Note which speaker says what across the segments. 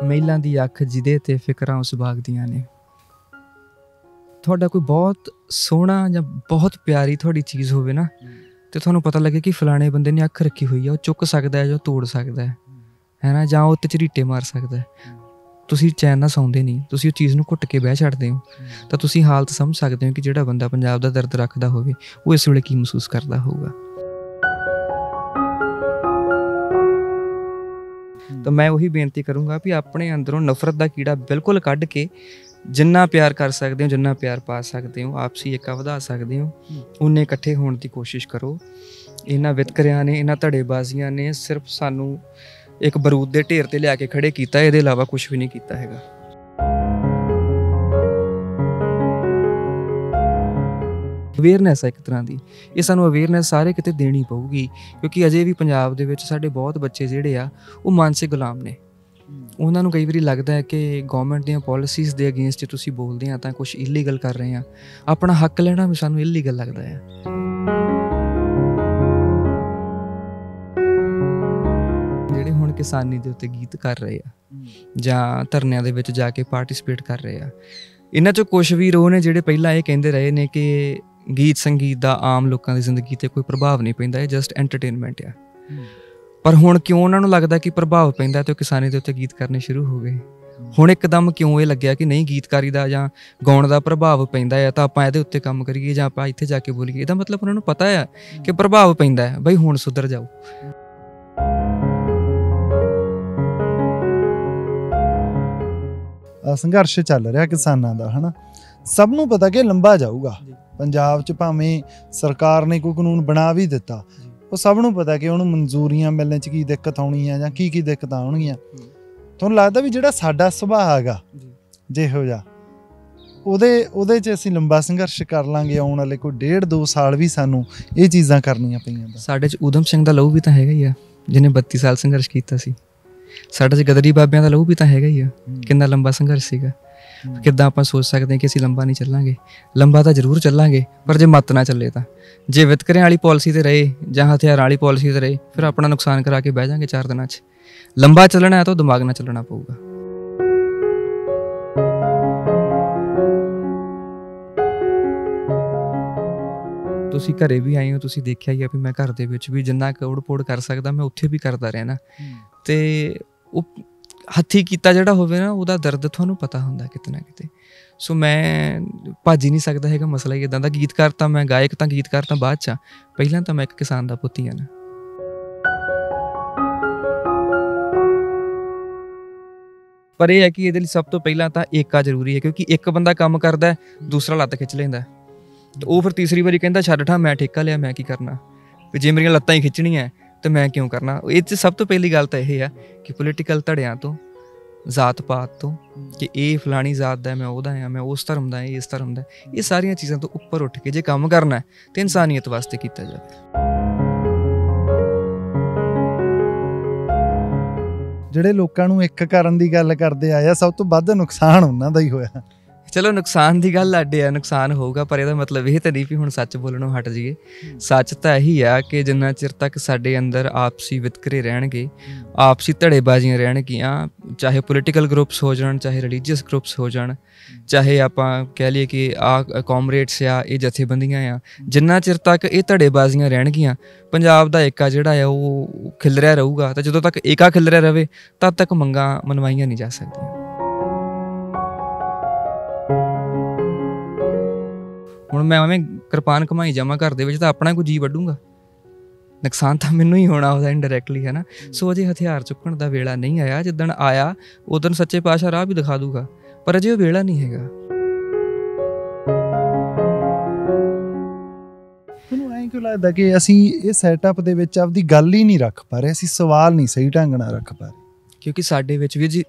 Speaker 1: ਮਹਿਲਾਂ ਦੀ ਅੱਖ ਜਿਹਦੇ ਤੇ ਫਿਕਰਾਂ ਉਸ ਬਾਗ ਦੀਆਂ ਨੇ। ਤੁਹਾਡਾ ਕੋਈ ਬਹੁਤ ਸੋਹਣਾ ਜਾਂ ਬਹੁਤ ਪਿਆਰੀ ਤੁਹਾਡੀ ਚੀਜ਼ ਹੋਵੇ ਨਾ, ਤੇ ਤੁਹਾਨੂੰ ਪਤਾ ਲੱਗੇ ਕਿ ਫਲਾਣੇ ਬੰਦੇ ਨੇ ਅੱਖ ਰੱਖੀ ਹੋਈ ਆ, ਉਹ ਚੁੱਕ ਸਕਦਾ ਹੈ ਜਾਂ ਤੋੜ ਸਕਦਾ ਹੈ ਨਾ, ਜਾਂ ਉਹ 'ਤੇ ਝਰੀਟੇ ਮਾਰ ਸਕਦਾ ਹੈ, ਤੁਸੀਂ ਚੈਨ ਨਾਲ ਸੌਂਦੇ ਨਹੀਂ, ਤੁਸੀਂ ਉਹ ਚੀਜ਼ ਨੂੰ ਘੁੱਟ ਕੇ ਬਹਿ ਛੱਡਦੇ ਹੋ। ਤਾਂ ਤੁਸੀਂ ਹਾਲਤ ਸਮਝ ਸਕਦੇ ਹੋ ਕਿ ਜਿਹੜਾ ਬੰਦਾ ਪੰਜਾਬ ਦਾ ਦਰਦ ਰੱਖਦਾ ਹੋਵੇ ਉਹ ਇਸ ਵੇਲੇ ਕੀ ਮਹਿਸੂਸ ਕਰਦਾ ਹੋਊਗਾ। ਤਾਂ ਮੈਂ ਉਹੀ ਬੇਨਤੀ ਕਰੂੰਗਾ ਵੀ ਆਪਣੇ ਅੰਦਰੋਂ ਨਫ਼ਰਤ ਦਾ ਕੀੜਾ ਬਿਲਕੁਲ ਕੱਢ ਕੇ ਜਿੰਨਾ ਪਿਆਰ ਕਰ ਸਕਦੇ ਹੋ, ਜਿੰਨਾ ਪਿਆਰ ਪਾ ਸਕਦੇ ਹੋ, ਆਪਸੀ ਏਕਾ ਵਧਾ ਸਕਦੇ ਹੋ, ਉਨੇ ਇਕੱਠੇ ਹੋਣ ਦੀ ਕੋਸ਼ਿਸ਼ ਕਰੋ। ਇਹਨਾਂ ਵਿਤਕਰਿਆਂ ਨੇ, ਇਹਨਾਂ ਧੜੇਬਾਜ਼ੀਆਂ ਨੇ ਸਿਰਫ ਸਾਨੂੰ ਇੱਕ ਬਰੂਦ ਦੇ ਢੇਰ 'ਤੇ ਲਿਆ ਕੇ ਖੜੇ ਕੀਤਾ, ਇਹਦੇ ਇਲਾਵਾ ਕੁਛ ਵੀ ਨਹੀਂ ਕੀਤਾ ਹੈਗਾ। ਅਵੇਅਰਨੈਸ ਹੈ ਇੱਕ ਤਰ੍ਹਾਂ ਦੀ, ਇਹ ਸਾਨੂੰ ਅਵੇਅਰਨੈਸ ਸਾਰੇ ਕਿਤੇ ਦੇਣੀ ਪਊਗੀ, ਕਿਉਂਕਿ ਅਜੇ ਵੀ ਪੰਜਾਬ ਦੇ ਵਿੱਚ ਸਾਡੇ ਬਹੁਤ ਬੱਚੇ ਜਿਹੜੇ ਆ ਉਹ ਮਾਨਸਿਕ ਗੁਲਾਮ ਨੇ। ਉਹਨਾਂ ਨੂੰ ਕਈ ਵਾਰੀ ਲੱਗਦਾ ਹੈ ਕਿ ਗੌਰਮੈਂਟ ਦੀਆਂ ਪੋਲਿਸੀਜ਼ ਦੇ ਅਗੇਂਸਟ ਤੁਸੀਂ ਬੋਲਦੇ ਆ ਤਾਂ ਕੁਛ ਇਲੀਗਲ ਕਰ ਰਹੇ ਹਾਂ, ਆਪਣਾ ਹੱਕ ਲੈਣਾ ਵੀ ਸਾਨੂੰ ਇਲੀਗਲ ਲੱਗਦਾ ਹੈ। ਜਿਹੜੇ ਹੁਣ ਕਿਸਾਨੀ ਦੇ ਉੱਤੇ ਗੀਤ ਕਰ ਰਹੇ ਆ ਜਾਂ ਧਰਨਿਆਂ ਦੇ ਵਿੱਚ ਜਾ ਕੇ ਪਾਰਟੀਸਪੇਟ ਕਰ ਰਹੇ ਆ, ਇਹਨਾਂ 'ਚੋਂ ਕੁਛ ਵੀਰ ਉਹ ਨੇ ਜਿਹੜੇ ਪਹਿਲਾਂ ਇਹ ਕਹਿੰਦੇ ਰਹੇ ਨੇ ਕਿ ਗੀਤ ਸੰਗੀਤ ਦਾ ਆਮ ਲੋਕਾਂ ਦੀ ਜ਼ਿੰਦਗੀ 'ਤੇ ਕੋਈ ਪ੍ਰਭਾਵ ਨਹੀਂ ਪੈਂਦਾ, ਇਹ ਜਸਟ ਐਂਟਰਟੇਨਮੈਂਟ ਆ। ਪਰ ਹੁਣ ਕਿਉਂ ਉਹਨਾਂ ਨੂੰ ਲੱਗਦਾ ਕਿ ਪ੍ਰਭਾਵ ਪੈਂਦਾ ਤੇ ਉਹ ਕਿਸਾਨੀ ਦੇ ਉੱਤੇ ਗੀਤ ਕਰਨੇ ਸ਼ੁਰੂ ਹੋ ਗਏ? ਹੁਣ ਇੱਕਦਮ ਕਿਉਂ ਇਹ ਲੱਗਿਆ ਕਿ ਨਹੀਂ ਗੀਤਕਾਰੀ ਦਾ ਜਾਂ ਗਾਉਣ ਦਾ ਪ੍ਰਭਾਵ ਪੈਂਦਾ ਹੈ ਤਾਂ ਆਪਾਂ ਇਹਦੇ ਉੱਤੇ ਕੰਮ ਕਰੀਏ ਜਾਂ ਆਪਾਂ ਇੱਥੇ ਜਾ ਕੇ ਬੋਲੀਏ? ਇਹਦਾ ਮਤਲਬ ਉਹਨਾਂ ਨੂੰ ਪਤਾ ਆ ਕਿ ਪ੍ਰਭਾਵ ਪੈਂਦਾ ਹੈ, ਬਈ ਹੁਣ ਸੁਧਰ ਜਾਓ।
Speaker 2: ਸੰਘਰਸ਼ ਚੱਲ ਰਿਹਾ ਕਿਸਾਨਾਂ ਦਾ, ਹੈ ਨਾ, ਸਭ ਨੂੰ ਪਤਾ ਕਿ ਲੰਬਾ ਜਾਊਗਾ। ਪੰਜਾਬ 'ਚ ਭਾਵੇਂ ਸਰਕਾਰ ਨੇ ਕੋਈ ਕਾਨੂੰਨ ਬਣਾ ਵੀ ਦਿੱਤਾ, ਉਹ ਸਭ ਨੂੰ ਪਤਾ ਕਿ ਉਹਨੂੰ ਮਨਜ਼ੂਰੀਆਂ ਮਿਲਣ 'ਚ ਕੀ ਦਿੱਕਤ ਆਉਣੀ ਆ ਜਾਂ ਕੀ ਦਿੱਕਤਾਂ ਆਉਣਗੀਆਂ। ਤੁਹਾਨੂੰ ਲੱਗਦਾ ਵੀ ਜਿਹੜਾ ਸਾਡਾ ਸੁਭਾਅ ਹੈਗਾ ਜਿਹੋ ਜਿਹਾ, ਉਹਦੇ 'ਚ ਅਸੀਂ ਲੰਬਾ ਸੰਘਰਸ਼ ਕਰ ਲਾਂਗੇ? ਆਉਣ ਵਾਲੇ ਕੋਈ 1.5-2 ਸਾਲ ਵੀ ਸਾਨੂੰ ਇਹ ਚੀਜ਼ਾਂ ਕਰਨੀਆਂ ਪਈਆਂ।
Speaker 1: ਸਾਡੇ 'ਚ ਊਧਮ ਸਿੰਘ ਦਾ ਲਹੂ ਵੀ ਤਾਂ ਹੈਗਾ ਹੀ ਆ, ਜਿਹਨੇ 32 ਸਾਲ ਸੰਘਰਸ਼ ਕੀਤਾ ਸੀ। ਸਾਡੇ 'ਚ ਗਦਰੀ ਬਾਬਿਆਂ ਦਾ ਲਹੂ ਵੀ ਤਾਂ ਹੈਗਾ ਹੀ ਆ, ਕਿੰਨਾ ਲੰਬਾ ਸੰਘਰਸ਼ ਸੀਗਾ। ਕਿੱਦਾਂ ਆਪਾਂ ਸੋਚ ਸਕਦੇ ਹਾਂ ਕਿ ਅਸੀਂ ਲੰਬਾ ਨਹੀਂ ਚੱਲਾਂਗੇ? ਲੰਬਾ ਤਾਂ ਜ਼ਰੂਰ ਚੱਲਾਂਗੇ, ਪਰ ਜੇ ਮੱਤ ਨਾ ਚੱਲੇ ਤਾਂ। ਜੇ ਵਿਤਕਰਿਆਂ ਵਾਲੀ ਪੋਲਿਸੀ 'ਤੇ ਰਹੇ ਜਾਂ ਹਥਿਆਰਾਂ ਵਾਲੀ ਪੋਲਿਸੀ 'ਤੇ ਰਹੇ, ਫਿਰ ਆਪਣਾ ਨੁਕਸਾਨ ਕਰਾ ਕੇ ਬਹਿ ਜਾਵਾਂਗੇ 4 ਦਿਨਾਂ 'ਚ। ਲੰਬਾ ਚੱਲਣਾ ਹੈ ਤਾਂ ਦਿਮਾਗ ਨਾਲ ਚੱਲਣਾ ਪਊਗਾ। ਤੁਸੀਂ ਘਰੇ ਵੀ ਆਏ ਹੋ, ਤੁਸੀਂ ਦੇਖਿਆ ਹੀ ਆ ਵੀ ਮੈਂ ਘਰ ਦੇ ਵਿੱਚ ਵੀ ਜਿੰਨਾ ਕੋੜ ਪੋੜ ਕਰ ਸਕਦਾ ਮੈਂ ਉੱਥੇ ਵੀ ਕਰਦਾ ਰਿਹਾ ਨਾ। ਅਤੇ ਉਹ ਹੱਥੀਂ ਕੀਤਾ ਜਿਹੜਾ ਹੋਵੇ ਨਾ, ਉਹਦਾ ਦਰਦ ਤੁਹਾਨੂੰ ਪਤਾ ਹੁੰਦਾ ਕਿਤੇ ਨਾ ਕਿਤੇ। ਸੋ ਮੈਂ ਭੱਜ ਹੀ ਨਹੀਂ ਸਕਦਾ ਹੈਗਾ, ਮਸਲਾ ਹੀ ਇੱਦਾਂ ਦਾ। ਗੀਤਕਾਰ ਤਾਂ ਮੈਂ, ਗਾਇਕ ਤਾਂ ਗੀਤਕਾਰ ਤਾਂ ਬਾਅਦ 'ਚ ਆ, ਪਹਿਲਾਂ ਤਾਂ ਮੈਂ ਇੱਕ ਕਿਸਾਨ ਦਾ ਪੁੱਤ ਹੀ ਹਾਂ ਨਾ। ਪਰ ਇਹ ਹੈ ਕਿ ਇਹਦੇ ਲਈ ਸਭ ਤੋਂ ਪਹਿਲਾਂ ਤਾਂ ਏਕਾ ਜ਼ਰੂਰੀ ਹੈ, ਕਿਉਂਕਿ ਇੱਕ ਬੰਦਾ ਕੰਮ ਕਰਦਾ ਦੂਸਰਾ ਲੱਤ ਖਿੱਚ ਲੈਂਦਾ, ਅਤੇ ਉਹ ਫਿਰ ਤੀਸਰੀ ਵਾਰੀ ਕਹਿੰਦਾ ਛੱਡ ਠਾ, ਮੈਂ ਠੇਕਾ ਲਿਆ, ਮੈਂ ਕੀ ਕਰਨਾ, ਵੀ ਜੇ ਮੇਰੀਆਂ ਲੱਤਾਂ ਹੀ ਖਿੱਚਣੀਆਂ ਅਤੇ ਮੈਂ ਕਿਉਂ ਕਰਨਾ। ਇਹ 'ਚ ਸਭ ਤੋਂ ਪਹਿਲੀ ਗੱਲ ਤਾਂ ਇਹ ਆ ਕਿ ਪੋਲੀਟੀਕਲ ਧੜਿਆਂ ਤੋਂ, ਜ਼ਾਤ ਪਾਤ ਤੋਂ, ਕਿ ਇਹ ਫਲਾਣੀ ਜ਼ਾਤ ਦਾ, ਮੈਂ ਉਹਦਾ ਹਾਂ, ਮੈਂ ਉਸ ਧਰਮ ਦਾ, ਇਹ ਇਸ ਧਰਮ ਦਾ, ਇਹ ਸਾਰੀਆਂ ਚੀਜ਼ਾਂ ਤੋਂ ਉੱਪਰ ਉੱਠ ਕੇ ਜੇ ਕੰਮ ਕਰਨਾ ਤਾਂ ਇਨਸਾਨੀਅਤ ਵਾਸਤੇ ਕੀਤਾ ਜਾਵੇ।
Speaker 2: ਜਿਹੜੇ ਲੋਕਾਂ ਨੂੰ ਇੱਕ ਕਰਨ ਦੀ ਗੱਲ ਕਰਦੇ ਆਏ ਆ, ਸਭ ਤੋਂ ਵੱਧ ਨੁਕਸਾਨ ਉਹਨਾਂ ਦਾ ਹੀ ਹੋਇਆ।
Speaker 1: ਚਲੋ ਨੁਕਸਾਨ ਦੀ ਗੱਲ ਅੱਡ ਆ, ਨੁਕਸਾਨ ਹੋਊਗਾ, ਪਰ ਇਹਦਾ ਮਤਲਬ ਇਹ ਤਾਂ ਨਹੀਂ ਵੀ ਹੁਣ ਸੱਚ ਬੋਲਣੋਂ ਹਟ ਜਾਈਏ। ਸੱਚ ਤਾਂ ਇਹੀ ਆ ਕਿ ਜਿੰਨਾ ਚਿਰ ਤੱਕ ਸਾਡੇ ਅੰਦਰ ਆਪਸੀ ਵਿਤਕਰੇ ਰਹਿਣਗੇ, ਆਪਸੀ ਧੜੇਬਾਜ਼ੀਆਂ ਰਹਿਣਗੀਆਂ, ਚਾਹੇ ਪੋਲੀਟੀਕਲ ਗਰੁੱਪਸ ਹੋ ਜਾਣ, ਚਾਹੇ ਰਿਲੀਜੀਅਸ ਗਰੁੱਪਸ ਹੋ ਜਾਣ, ਚਾਹੇ ਆਪਾਂ ਕਹਿ ਲਈਏ ਕਿ ਕਾਮਰੇਡਸ ਆ, ਇਹ ਜਥੇਬੰਦੀਆਂ ਆ, ਜਿੰਨਾ ਚਿਰ ਤੱਕ ਇਹ ਧੜੇਬਾਜ਼ੀਆਂ ਰਹਿਣਗੀਆਂ, ਪੰਜਾਬ ਦਾ ਏਕਾ ਜਿਹੜਾ ਆ ਉਹ ਖਿਲਰਿਆ ਰਹੂਗਾ। ਤਾਂ ਜਦੋਂ ਤੱਕ ਏਕਾ ਖਿਲਰਿਆ ਰਹੇ, ਤਦ ਤੱਕ ਮੰਗਾਂ ਮਨਵਾਈਆਂ ਨਹੀਂ ਜਾ ਸਕਦੀਆਂ। ਹੁਣ ਮੈਂ ਐਵੇਂ ਕਿਰਪਾਨ ਘੁਮਾਈ ਜਾਵਾਂ ਘਰ ਦੇ ਵਿੱਚ ਤਾਂ ਆਪਣਾ ਕੋਈ ਜੀਅ ਵੱਢੂਗਾ, ਨੁਕਸਾਨ ਤਾਂ ਮੈਨੂੰ ਹੀ ਹੋਣਾ ਉਹਦਾ ਇਨਡਾਇਰੈਕਟਲੀ, ਹੈ ਨਾ। ਸੋ ਅਜੇ ਹਥਿਆਰ ਚੁੱਕਣ ਦਾ ਵੇਲਾ ਨਹੀਂ ਆਇਆ। ਜਿੱਦਣ ਆਇਆ ਉਦਣ ਸੱਚੇ ਪਾਤਸ਼ਾਹ ਰਾਹ ਵੀ ਦਿਖਾ ਦੂਗਾ, ਪਰ ਅਜੇ ਉਹ ਵੇਲਾ ਨਹੀਂ ਹੈਗਾ।
Speaker 2: ਮੈਨੂੰ ਐਂ ਕਿਉਂ ਲੱਗਦਾ ਕਿ ਅਸੀਂ ਇਹ ਸੈਟਅਪ ਦੇ ਵਿੱਚ ਆਪਦੀ ਗੱਲ ਹੀ ਨਹੀਂ ਰੱਖ ਪਾ ਰਹੇ, ਅਸੀਂ ਸਵਾਲ ਨਹੀਂ ਸਹੀ ਢੰਗ ਨਾਲ ਰੱਖ ਪਾ ਰਹੇ?
Speaker 1: ਕਿਉਂਕਿ ਸਾਡੇ ਵਿੱਚ ਵੀ ਜੀ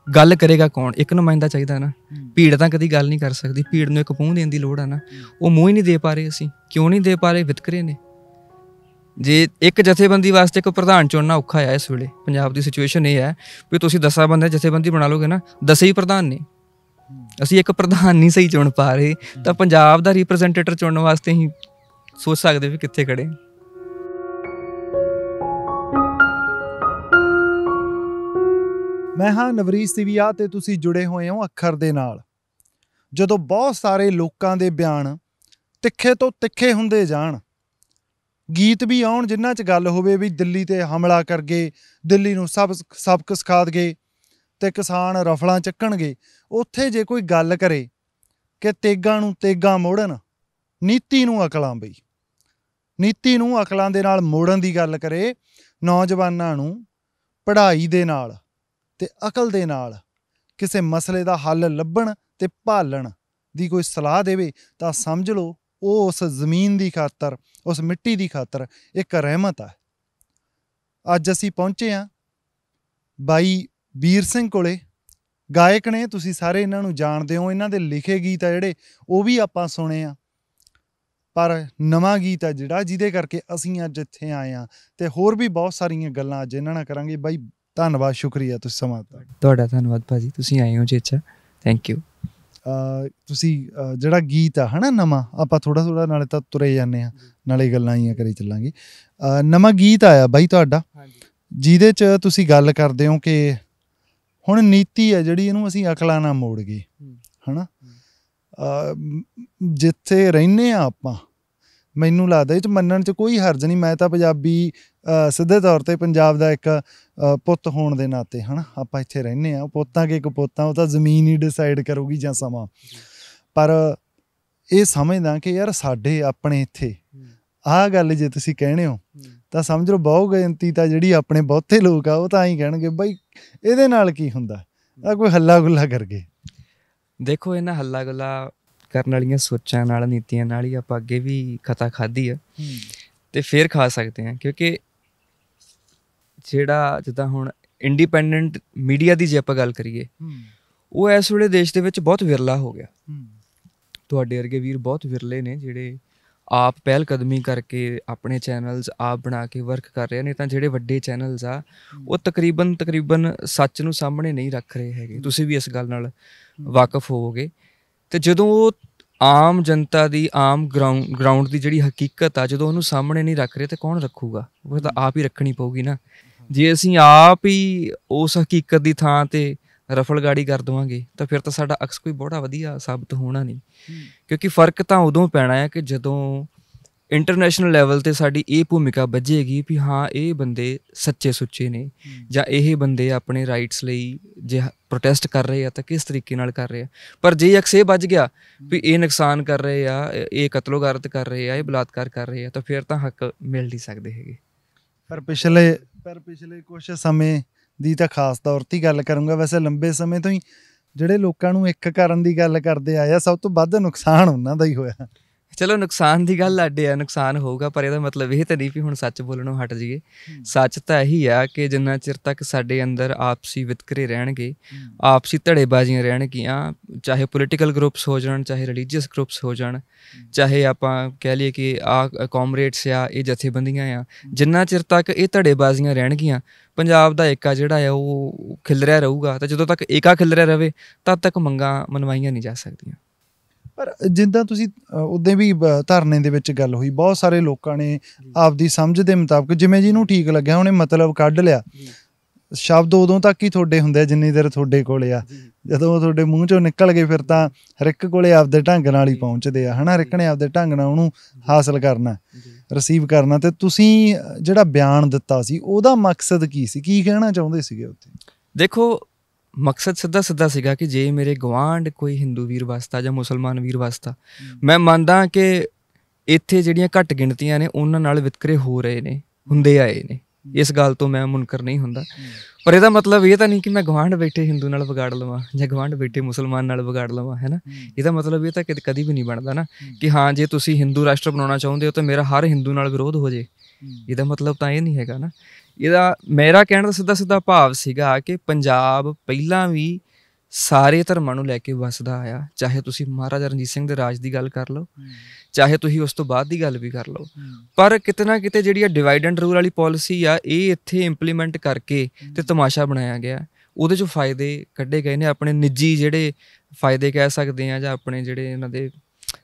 Speaker 1: ਗੱਲ ਕਰੇਗਾ ਕੌਣ? ਇੱਕ ਨੁਮਾਇੰਦਾ ਚਾਹੀਦਾ ਨਾ। ਭੀੜ ਤਾਂ ਕਦੀ ਗੱਲ ਨਹੀਂ ਕਰ ਸਕਦੀ, ਭੀੜ ਨੂੰ ਇੱਕ ਮੂੰਹ ਦੇਣ ਦੀ ਲੋੜ ਆ ਨਾ। ਉਹ ਮੂੰਹ ਹੀ ਨਹੀਂ ਦੇ ਪਾ ਰਹੇ। ਅਸੀਂ ਕਿਉਂ ਨਹੀਂ ਦੇ ਪਾ ਰਹੇ? ਵਿਤਕਰੇ ਨੇ। ਜੇ ਇੱਕ ਜਥੇਬੰਦੀ ਵਾਸਤੇ ਇੱਕ ਪ੍ਰਧਾਨ ਚੁਣਨਾ ਔਖਾ ਆ ਇਸ ਵੇਲੇ, ਪੰਜਾਬ ਦੀ ਸਿਚੁਏਸ਼ਨ ਇਹ ਹੈ ਵੀ ਤੁਸੀਂ 10 ਬੰਦੇ ਜਥੇਬੰਦੀ ਬਣਾ ਲਓਗੇ ਨਾ, 10 ਹੀ ਪ੍ਰਧਾਨ ਨੇ। ਅਸੀਂ ਇੱਕ ਪ੍ਰਧਾਨ ਨਹੀਂ ਸਹੀ ਚੁਣ ਪਾ ਰਹੇ, ਤਾਂ ਪੰਜਾਬ ਦਾ ਰਿਪਰੈਜ਼ੈਂਟੇਟਿਵ ਚੁਣਨ ਵਾਸਤੇ ਅਸੀਂ ਸੋਚ ਸਕਦੇ ਵੀ ਕਿੱਥੇ ਖੜੇ।
Speaker 2: ਮੈਂ ਹਾਂ ਨਵਰੀਸ TVA ਤੇ ਤੁਸੀਂ ਜੁੜੇ ਹੋਏ ਹੋ ਅੱਖਰ ਦੇ ਨਾਲ। ਜਦੋਂ ਬਹੁਤ ਸਾਰੇ ਲੋਕਾਂ ਦੇ ਬਿਆਨ ਤਿੱਖੇ ਤੋਂ ਤਿੱਖੇ ਹੁੰਦੇ ਜਾਣ, ਗੀਤ ਵੀ ਆਉਣ ਜਿਨ੍ਹਾਂ 'ਚ ਗੱਲ ਹੋਵੇ ਵੀ ਦਿੱਲੀ ਤੇ ਹਮਲਾ ਕਰ ਗਏ, ਦਿੱਲੀ ਨੂੰ ਸਬਕ ਸਿਖਾ ਦਗੇ ਤੇ ਕਿਸਾਨ ਰਫਲਾਂ ਚੱਕਣਗੇ, ਉੱਥੇ ਜੇ ਕੋਈ ਗੱਲ ਕਰੇ ਕਿ ਤੇਗਾਂ ਨੂੰ ਤੇਗਾਂ ਮੋੜਨ, ਨੀਤੀ ਨੂੰ ਅਕਲਾਂ ਬਈ, ਨੀਤੀ ਨੂੰ ਅਕਲਾਂ ਦੇ ਨਾਲ ਮੋੜਨ ਦੀ ਗੱਲ ਕਰੇ, ਨੌਜਵਾਨਾਂ ਨੂੰ ਪੜ੍ਹਾਈ ਦੇ ਨਾਲ ਤੇ ਅਕਲ ਦੇ ਨਾਲ ਕਿਸੇ ਮਸਲੇ ਦਾ ਹੱਲ ਲੱਭਣ ਤੇ ਭਾਲਣ ਦੀ ਕੋਈ ਸਲਾਹ ਦੇਵੇ ਤਾਂ ਸਮਝ ਲਓ ਉਹ ਉਸ ਜ਼ਮੀਨ ਦੀ ਖਾਤਰ, ਉਸ ਮਿੱਟੀ ਦੀ ਖਾਤਰ ਇੱਕ ਰਹਿਮਤ ਹੈ। ਅੱਜ ਅਸੀਂ ਪਹੁੰਚੇ ਹਾਂ ਬਾਈ ਵੀਰ ਸਿੰਘ ਕੋਲੇ। ਗਾਇਕ ਨੇ, ਤੁਸੀਂ ਸਾਰੇ ਇਹਨਾਂ ਨੂੰ ਜਾਣਦੇ ਹੋ, ਇਹਨਾਂ ਦੇ ਲਿਖੇ ਗੀਤ ਆ ਜਿਹੜੇ ਉਹ ਵੀ ਆਪਾਂ ਸੁਣੇ ਆ, ਪਰ ਨਵਾਂ ਗੀਤ ਆ ਜਿਹੜਾ ਜਿਹਦੇ ਕਰਕੇ ਅਸੀਂ ਅੱਜ ਇੱਥੇ ਆਏ ਹਾਂ ਤੇ ਹੋਰ ਵੀ ਬਹੁਤ ਸਾਰੀਆਂ ਗੱਲਾਂ ਅੱਜ ਇਹਨਾਂ ਨਾਲ ਕਰਾਂਗੇ। ਬਾਈ ਧੰਨਵਾਦ, ਸ਼ੁਕਰੀਆ ਤੁਸੀਂ ਸਮਾਂ ਦਿੱਤਾ।
Speaker 1: ਤੁਹਾਡਾ ਧੰਨਵਾਦ ਭਾਜੀ, ਤੁਸੀਂ ਆਏ ਹੋ ਚੇਚਾ, ਥੈਂਕ ਯੂ।
Speaker 2: ਤੁਸੀਂ ਜਿਹੜਾ ਗੀਤ ਆ ਹੈ ਨਾ ਨਵਾਂ, ਆਪਾਂ ਥੋੜ੍ਹਾ ਥੋੜ੍ਹਾ ਨਾਲੇ ਤਾਂ ਤੁਰੇ ਜਾਂਦੇ ਹਾਂ ਨਾਲੇ ਗੱਲਾਂ ਹੀ ਕਰੀ ਚੱਲਾਂਗੇ। ਨਵਾਂ ਗੀਤ ਆਇਆ ਬਾਈ ਤੁਹਾਡਾ, ਜਿਹਦੇ 'ਚ ਤੁਸੀਂ ਗੱਲ ਕਰਦੇ ਹੋ ਕਿ ਹੁਣ ਨੀਤੀ ਹੈ ਜਿਹੜੀ ਇਹਨੂੰ ਅਸੀਂ ਅਕਲਾਂ ਨਾਲ ਮੋੜ ਗਏ ਹੈ ਨਾ। ਜਿੱਥੇ ਰਹਿੰਦੇ ਹਾਂ ਆਪਾਂ, ਮੈਨੂੰ ਲੱਗਦਾ ਇਹ 'ਚ ਮੰਨਣ 'ਚ ਕੋਈ ਹਰਜ ਨਹੀਂ। ਮੈਂ ਤਾਂ ਪੰਜਾਬੀ ਸਿੱਧੇ ਤੌਰ 'ਤੇ ਪੰਜਾਬ ਦਾ ਇੱਕ ਪੁੱਤ ਹੋਣ ਦੇ ਨਾਤੇ ਹੈ ਨਾ, ਆਪਾਂ ਇੱਥੇ ਰਹਿੰਦੇ ਹਾਂ। ਪੁੱਤਾਂ ਕਿ ਇੱਕ ਪੁੱਤਾਂ, ਉਹ ਤਾਂ ਜ਼ਮੀਨ ਹੀ ਡਿਸਾਈਡ ਕਰੂਗੀ ਜਾਂ ਸਮਾਂ। ਪਰ ਇਹ ਸਮਝਦਾ ਕਿ ਯਾਰ ਸਾਡੇ ਆਪਣੇ ਇੱਥੇ ਆਹ ਗੱਲ ਜੇ ਤੁਸੀਂ ਕਹਿਣੇ ਹੋ ਤਾਂ ਸਮਝ ਲਓ ਬਹੁ ਗਿਣਤੀ ਤਾਂ ਜਿਹੜੀ ਆਪਣੇ ਬਹੁਤੇ ਲੋਕ ਆ ਉਹ ਤਾਂ ਹੀ ਕਹਿਣਗੇ ਬਈ ਇਹਦੇ ਨਾਲ ਕੀ ਹੁੰਦਾ, ਆ ਕੋਈ ਹੱਲਾ ਗੁੱਲਾ ਕਰਕੇ।
Speaker 1: ਦੇਖੋ, ਇਹਨਾਂ ਹੱਲਾ ਗੁੱਲਾ ਕਰਨ ਵਾਲੀਆਂ ਸੋਚਾਂ ਨਾਲ, ਨੀਤੀਆਂ ਨਾਲ ਹੀ ਆਪਾਂ ਅੱਗੇ ਵੀ ਖਤਾ ਖਾਧੀ ਆ ਤੇ ਫਿਰ ਖਾ ਸਕਦੇ ਹਾਂ। ਕਿਉਂਕਿ ਜਿਹੜਾ ਜਿੱਦਾਂ ਹੁਣ ਇੰਡੀਪੈਂਡੈਂਟ ਮੀਡੀਆ ਦੀ ਜੇ ਆਪਾਂ ਗੱਲ ਕਰੀਏ, ਉਹ ਇਸ ਵੇਲੇ ਦੇਸ਼ ਦੇ ਵਿੱਚ ਬਹੁਤ ਵਿਰਲਾ ਹੋ ਗਿਆ। ਤੁਹਾਡੇ ਵਰਗੇ ਵੀਰ ਬਹੁਤ ਵਿਰਲੇ ਨੇ ਜਿਹੜੇ ਆਪ ਪਹਿਲ ਕਦਮੀ ਕਰਕੇ ਆਪਣੇ ਚੈਨਲਸ ਆਪ ਬਣਾ ਕੇ ਵਰਕ ਕਰ ਰਹੇ ਨੇ। ਤਾਂ ਜਿਹੜੇ ਵੱਡੇ ਚੈਨਲਸ ਆ ਉਹ ਤਕਰੀਬਨ ਸੱਚ ਨੂੰ ਸਾਹਮਣੇ ਨਹੀਂ ਰੱਖ ਰਹੇ ਹੈਗੇ। ਤੁਸੀਂ ਵੀ ਇਸ ਗੱਲ ਨਾਲ ਵਾਕਫ ਹੋਵੋਗੇ। ਤੇ ਜਦੋਂ ਉਹ ਆਮ ਜਨਤਾ ਦੀ, ਆਮ ਗਰਾਊਂਡ ਦੀ ਜਿਹੜੀ ਹਕੀਕਤ ਆ, ਜਦੋਂ ਉਹਨੂੰ ਸਾਹਮਣੇ ਨਹੀਂ ਰੱਖ ਰਹੇ ਤਾਂ ਕੌਣ ਰੱਖੂਗਾ? ਉਹ ਤਾਂ ਆਪ ਹੀ ਰੱਖਣੀ ਪਊਗੀ ਨਾ। ਜੇ ਅਸੀਂ ਆਪ ਹੀ ਉਸ ਹਕੀਕਤ ਦੀ ਥਾਂ 'ਤੇ ਰਫਲਗਾੜੀ ਕਰ ਦੇਵਾਂਗੇ ਤਾਂ ਫਿਰ ਤਾਂ ਸਾਡਾ ਅਕਸ ਕੋਈ ਬਹੁਤਾ ਵਧੀਆ ਸਾਬਤ ਹੋਣਾ ਨਹੀਂ। ਕਿਉਂਕਿ ਫ਼ਰਕ ਤਾਂ ਉਦੋਂ ਪੈਣਾ ਹੈ ਕਿ ਜਦੋਂ ਇੰਟਰਨੈਸ਼ਨਲ ਲੈਵਲ 'ਤੇ ਸਾਡੀ ਇਹ ਭੂਮਿਕਾ ਬੱਝੇਗੀ ਵੀ ਹਾਂ ਇਹ ਬੰਦੇ ਸੱਚੇ ਸੁੱਚੇ ਨੇ, ਜਾਂ ਇਹ ਬੰਦੇ ਆਪਣੇ ਰਾਈਟਸ ਲਈ ਜੇ ਪ੍ਰੋਟੈਸਟ ਕਰ ਰਹੇ ਆ ਤਾਂ ਕਿਸ ਤਰੀਕੇ ਨਾਲ ਕਰ ਰਹੇ ਆ। ਪਰ ਜੇ ਅਕਸ ਇਹ ਬੱਝ ਗਿਆ ਵੀ ਇਹ ਨੁਕਸਾਨ ਕਰ ਰਹੇ ਆ, ਇਹ ਕਤਲੋਗਾਰਤ ਕਰ ਰਹੇ ਆ, ਇਹ ਬਲਾਤਕਾਰ ਕਰ ਰਹੇ ਆ, ਤਾਂ ਫਿਰ ਤਾਂ ਹੱਕ ਮਿਲ ਨਹੀਂ ਸਕਦੇ ਹੈਗੇ।
Speaker 2: ਪਰ ਪਿਛਲੇ ਕੁਛ ਸਮੇਂ ਦੀ ਤਾਂ ਖਾਸ ਤੌਰ 'ਤੇ ਗੱਲ ਕਰੂੰਗਾ, ਵੈਸੇ ਲੰਬੇ ਸਮੇਂ ਤੋਂ ਹੀ ਜਿਹੜੇ ਲੋਕਾਂ ਨੂੰ ਇੱਕ ਕਰਨ ਦੀ ਗੱਲ ਕਰਦੇ ਆਏ ਆ, ਸਭ ਤੋਂ ਵੱਧ ਨੁਕਸਾਨ ਉਹਨਾਂ ਦਾ ਹੀ ਹੋਇਆ।
Speaker 1: ਚਲੋ, ਨੁਕਸਾਨ ਦੀ ਗੱਲ ਅੱਡੇ ਆ, ਨੁਕਸਾਨ ਹੋਊਗਾ, ਪਰ ਇਹਦਾ ਮਤਲਬ ਇਹ ਤਾਂ ਨਹੀਂ ਵੀ ਹੁਣ ਸੱਚ ਬੋਲਣੋਂ ਹਟ ਜਾਈਏ। ਸੱਚ ਤਾਂ ਇਹੀ ਆ ਕਿ ਜਿੰਨਾ ਚਿਰ ਤੱਕ ਸਾਡੇ ਅੰਦਰ ਆਪਸੀ ਵਿਤਕਰੇ ਰਹਿਣਗੇ, ਆਪਸੀ ਧੜੇਬਾਜ਼ੀਆਂ ਰਹਿਣਗੀਆਂ, ਚਾਹੇ ਪੋਲੀਟੀਕਲ ਗਰੁੱਪਸ ਹੋ ਜਾਣ, ਚਾਹੇ ਰਿਲੀਜੀਅਸ ਗਰੁੱਪਸ ਹੋ ਜਾਣ, ਚਾਹੇ ਆਪਾਂ ਕਹਿ ਲਈਏ ਕਿ ਆਹ ਕਾਮਰੇਡਸ ਆ, ਇਹ ਜਥੇਬੰਦੀਆਂ ਆ, ਜਿੰਨਾ ਚਿਰ ਤੱਕ ਇਹ ਧੜੇਬਾਜ਼ੀਆਂ ਰਹਿਣਗੀਆਂ ਪੰਜਾਬ ਦਾ ਏਕਾ ਜਿਹੜਾ ਆ ਉਹ ਖਿਲਰਿਆ ਰਹੂਗਾ। ਤਾਂ ਜਦੋਂ ਤੱਕ ਏਕਾ ਖਿਲਰਿਆ ਰਹੇ ਤਦ ਤੱਕ ਮੰਗਾਂ ਮਨਵਾਈਆਂ ਨਹੀਂ ਜਾ ਸਕਦੀਆਂ।
Speaker 2: ਪਰ ਜਿੱਦਾਂ ਤੁਸੀਂ ਉੱਦਾਂ ਵੀ ਧਰਨੇ ਦੇ ਵਿੱਚ ਗੱਲ ਹੋਈ, ਬਹੁਤ ਸਾਰੇ ਲੋਕਾਂ ਨੇ ਆਪਦੀ ਸਮਝ ਦੇ ਮੁਤਾਬਕ ਜਿਵੇਂ ਜਿਹਨੂੰ ਠੀਕ ਲੱਗਿਆ ਉਹਨੇ ਮਤਲਬ ਕੱਢ ਲਿਆ। ਸ਼ਬਦ ਉਦੋਂ ਤੱਕ ਹੀ ਤੁਹਾਡੇ ਹੁੰਦੇ ਜਿੰਨੀ ਦੇਰ ਤੁਹਾਡੇ ਕੋਲੇ ਆ, ਜਦੋਂ ਉਹ ਤੁਹਾਡੇ ਮੂੰਹ ਚੋਂ ਨਿਕਲ ਗਏ ਫਿਰ ਤਾਂ ਹਰ ਇੱਕ ਕੋਲੇ ਆਪਦੇ ਢੰਗ ਨਾਲ ਹੀ ਪਹੁੰਚਦੇ ਆ, ਹੈ ਨਾ। ਹਰ ਇੱਕ ਨੇ ਆਪਦੇ ਢੰਗ ਨਾਲ ਉਹਨੂੰ ਹਾਸਲ ਕਰਨਾ, ਰਿਸੀਵ ਕਰਨਾ। ਤੇ ਤੁਸੀਂ ਜਿਹੜਾ ਬਿਆਨ ਦਿੱਤਾ ਸੀ ਉਹਦਾ ਮਕਸਦ ਕੀ ਸੀ, ਕੀ ਕਹਿਣਾ ਚਾਹੁੰਦੇ ਸੀਗੇ ਉੱਥੇ?
Speaker 1: ਦੇਖੋ, ਮਕਸਦ ਸਿੱਧਾ ਸੀਗਾ ਕਿ ਜੇ ਮੇਰੇ ਗੁਆਂਢ ਕੋਈ ਹਿੰਦੂ ਵੀਰ ਵਸਦਾ ਜਾਂ ਮੁਸਲਮਾਨ ਵੀਰ ਵਸਦਾ, ਮੈਂ ਮੰਨਦਾ ਕਿ ਇੱਥੇ ਜਿਹੜੀਆਂ ਘੱਟ ਗਿਣਤੀਆਂ ਨੇ ਉਹਨਾਂ ਨਾਲ ਵਿਤਕਰੇ ਹੋ ਰਹੇ ਨੇ, ਹੁੰਦੇ ਆਏ ਨੇ, ਇਸ ਗੱਲ ਤੋਂ ਮੈਂ ਮੁਨਕਰ ਨਹੀਂ ਹੁੰਦਾ। ਪਰ ਇਹਦਾ ਮਤਲਬ ਇਹ ਤਾਂ ਨਹੀਂ ਕਿ ਮੈਂ ਗੁਆਂਢ ਬੈਠੇ ਹਿੰਦੂ ਨਾਲ ਵਿਗਾੜ ਲਵਾਂ ਜਾਂ ਗੁਆਂਢ ਬੈਠੇ ਮੁਸਲਮਾਨ ਨਾਲ ਵਿਗਾੜ ਲਵਾਂ, ਹੈ ਨਾ। ਇਹਦਾ ਮਤਲਬ ਇਹ ਤਾਂ ਕਦੀ ਵੀ ਨਹੀਂ ਬਣਦਾ ਨਾ ਕਿ ਹਾਂ ਜੇ ਤੁਸੀਂ ਹਿੰਦੂ ਰਾਸ਼ਟਰ ਬਣਾਉਣਾ ਚਾਹੁੰਦੇ ਹੋ ਤਾਂ ਮੇਰਾ ਹਰ ਹਿੰਦੂ ਨਾਲ ਵਿਰੋਧ ਹੋ ਜੇ। ਇਹਦਾ ਮਤਲਬ ਤਾਂ ਇਹ ਨਹੀਂ ਹੈਗਾ ਨਾ। ਇਹਦਾ ਮੇਰਾ ਕਹਿਣ ਦਾ ਸਿੱਧਾ ਭਾਵ ਸੀਗਾ ਕਿ ਪੰਜਾਬ ਪਹਿਲਾਂ ਵੀ ਸਾਰੇ ਧਰਮਾਂ ਨੂੰ ਲੈ ਕੇ ਵਸਦਾ ਆਇਆ, ਚਾਹੇ ਤੁਸੀਂ ਮਹਾਰਾਜਾ ਰਣਜੀਤ ਸਿੰਘ ਦੇ ਰਾਜ ਦੀ ਗੱਲ ਕਰ ਲਓ, ਚਾਹੇ ਤੁਸੀਂ ਉਸ ਤੋਂ ਬਾਅਦ ਦੀ ਗੱਲ ਵੀ ਕਰ ਲਓ। ਪਰ ਕਿਤੇ ਨਾ ਕਿਤੇ ਜਿਹੜੀ ਆ ਡਿਵਾਈਡ ਐਂਡ ਰੂਲ ਵਾਲੀ ਪੋਲਿਸੀ ਆ, ਇਹ ਇੱਥੇ ਇੰਪਲੀਮੈਂਟ ਕਰਕੇ ਤੇ ਤਮਾਸ਼ਾ ਬਣਾਇਆ ਗਿਆ। ਉਹਦੇ 'ਚੋਂ ਫਾਇਦੇ ਕੱਢੇ ਗਏ ਨੇ, ਆਪਣੇ ਨਿੱਜੀ ਜਿਹੜੇ ਫਾਇਦੇ ਕਹਿ ਸਕਦੇ ਹਾਂ, ਜਾਂ ਆਪਣੇ ਜਿਹੜੇ ਇਹਨਾਂ ਦੇ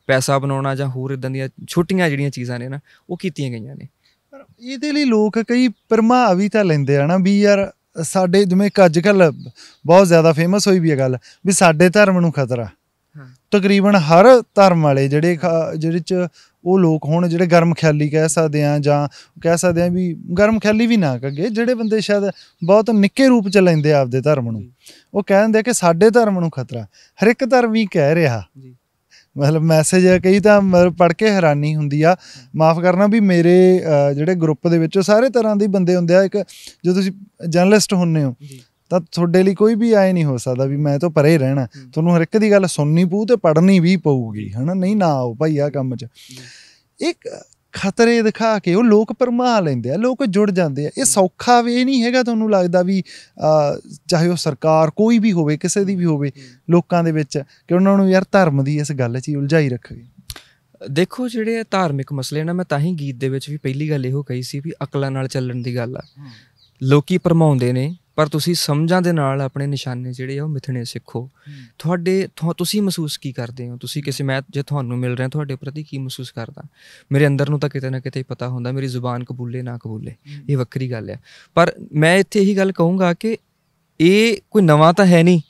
Speaker 1: ਪੈਸਾ ਬਣਾਉਣਾ ਜਾਂ ਹੋਰ ਇੱਦਾਂ ਦੀਆਂ ਛੋਟੀਆਂ ਜਿਹੜੀਆਂ ਚੀਜ਼ਾਂ ਨੇ ਨਾ, ਉਹ ਕੀਤੀਆਂ ਗਈਆਂ ਨੇ।
Speaker 2: ਪਰ ਇਹਦੇ ਲਈ ਲੋਕ ਕਈ ਪ੍ਰਭਾਵ ਵੀ ਤਾਂ ਲੈਂਦੇ ਆ ਨਾ ਵੀ ਯਾਰ ਸਾਡੇ ਜਿਵੇਂ ਇੱਕ ਅੱਜ ਕੱਲ੍ਹ ਬਹੁਤ ਜ਼ਿਆਦਾ ਫੇਮਸ ਹੋਈ ਵੀ ਹੈ ਗੱਲ ਵੀ ਸਾਡੇ ਧਰਮ ਨੂੰ ਖਤਰਾ। ਤਕਰੀਬਨ ਹਰ ਧਰਮ ਵਾਲੇ ਜਿਹੜੇ 'ਚ ਉਹ ਲੋਕ ਹੋਣ ਜਿਹੜੇ ਗਰਮ ਖਿਆਲੀ ਕਹਿ ਸਕਦੇ ਹਾਂ, ਜਾਂ ਕਹਿ ਸਕਦੇ ਹਾਂ ਵੀ ਗਰਮ ਖਿਆਲੀ ਵੀ ਨਾ ਕਹੀਏ, ਜਿਹੜੇ ਬੰਦੇ ਸ਼ਾਇਦ ਬਹੁਤ ਨਿੱਕੇ ਰੂਪ 'ਚ ਲੈਂਦੇ ਆ ਆਪਦੇ ਧਰਮ ਨੂੰ, ਉਹ ਕਹਿ ਦਿੰਦੇ ਕਿ ਸਾਡੇ ਧਰਮ ਨੂੰ ਖਤਰਾ। ਹਰ ਇੱਕ ਧਰਮ ਹੀ ਕਹਿ ਰਿਹਾ, ਮਤਲਬ ਮੈਸੇਜ ਕਈ ਤਾਂ ਮਤਲਬ ਪੜ੍ਹ ਕੇ ਹੈਰਾਨੀ ਹੁੰਦੀ ਆ। ਮਾਫ਼ ਕਰਨਾ ਵੀ ਮੇਰੇ ਜਿਹੜੇ ਗਰੁੱਪ ਦੇ ਵਿੱਚ ਸਾਰੇ ਤਰ੍ਹਾਂ ਦੇ ਬੰਦੇ ਹੁੰਦੇ ਆ। ਇੱਕ ਜਦੋਂ ਤੁਸੀਂ ਜਰਨਲਿਸਟ ਹੁੰਦੇ ਹੋ ਤਾਂ ਤੁਹਾਡੇ ਲਈ ਕੋਈ ਵੀ ਆਏ ਨਹੀਂ ਹੋ ਸਕਦਾ ਵੀ ਮੈਂ ਤੋਂ ਪਰੇ ਰਹਿਣਾ, ਤੁਹਾਨੂੰ ਹਰ ਇੱਕ ਦੀ ਗੱਲ ਸੁਣਨੀ ਪਊ ਤੇ ਪੜ੍ਹਨੀ ਵੀ ਪਊਗੀ, ਹੈ ਨਾ। ਨਹੀਂ ਨਾ ਆਓ ਭਾਈ ਆਹ ਕੰਮ 'ਚ। ਇੱਕ ਖਤਰੇ ਦਿਖਾ ਕੇ ਉਹ ਲੋਕ ਭਰਮਾ ਲੈਂਦੇ ਆ, ਲੋਕ ਜੁੜ ਜਾਂਦੇ ਆ। ਇਹ ਸੌਖਾ ਵੀ ਇਹ ਨਹੀਂ ਹੈਗਾ ਤੁਹਾਨੂੰ ਲੱਗਦਾ ਵੀ ਚਾਹੇ ਉਹ ਸਰਕਾਰ ਕੋਈ ਵੀ ਹੋਵੇ, ਕਿਸੇ ਦੀ ਵੀ ਹੋਵੇ, ਲੋਕਾਂ ਦੇ ਵਿੱਚ ਕਿ ਉਹਨਾਂ ਨੂੰ ਯਾਰ ਧਰਮ ਦੀ ਇਸ ਗੱਲ 'ਚ ਹੀ ਉਲਝਾਈ ਰੱਖੇ।
Speaker 1: ਦੇਖੋ ਜਿਹੜੇ ਧਾਰਮਿਕ ਮਸਲੇ ਨਾ, ਮੈਂ ਤਾਂ ਹੀ ਗੀਤ ਦੇ ਵਿੱਚ ਵੀ ਪਹਿਲੀ ਗੱਲ ਇਹੋ ਕਹੀ ਸੀ ਵੀ ਅਕਲਾਂ ਨਾਲ ਚੱਲਣ ਦੀ ਗੱਲ ਆ। ਲੋਕੀ ਭਰਮਾਉਂਦੇ ਨੇ ਪਰ ਤੁਸੀਂ ਸਮਝਾਂ ਦੇ ਨਾਲ ਆਪਣੇ ਨਿਸ਼ਾਨੇ ਜਿਹੜੇ ਆ ਉਹ ਮਿਥਣੇ ਸਿੱਖੋ। ਤੁਸੀਂ ਮਹਿਸੂਸ ਕੀ ਕਰਦੇ ਹੋ? ਤੁਸੀਂ ਕਿਸੇ ਮੈਂ ਜੇ ਤੁਹਾਨੂੰ ਮਿਲ ਰਿਹਾ ਤੁਹਾਡੇ ਪ੍ਰਤੀ ਕੀ ਮਹਿਸੂਸ ਕਰਦਾ? ਮੇਰੇ ਅੰਦਰ ਨੂੰ ਤਾਂ ਕਿਤੇ ਨਾ ਕਿਤੇ ਪਤਾ ਹੁੰਦਾ, ਮੇਰੀ ਜ਼ੁਬਾਨ ਕਬੂਲੇ ਨਾ ਕਬੂਲੇ ਇਹ ਵੱਖਰੀ ਗੱਲ ਆ। ਪਰ ਮੈਂ ਇੱਥੇ ਇਹੀ ਗੱਲ ਕਹੂੰਗਾ ਕਿ ਇਹ ਕੋਈ ਨਵਾਂ ਤਾਂ ਹੈ ਨਹੀਂ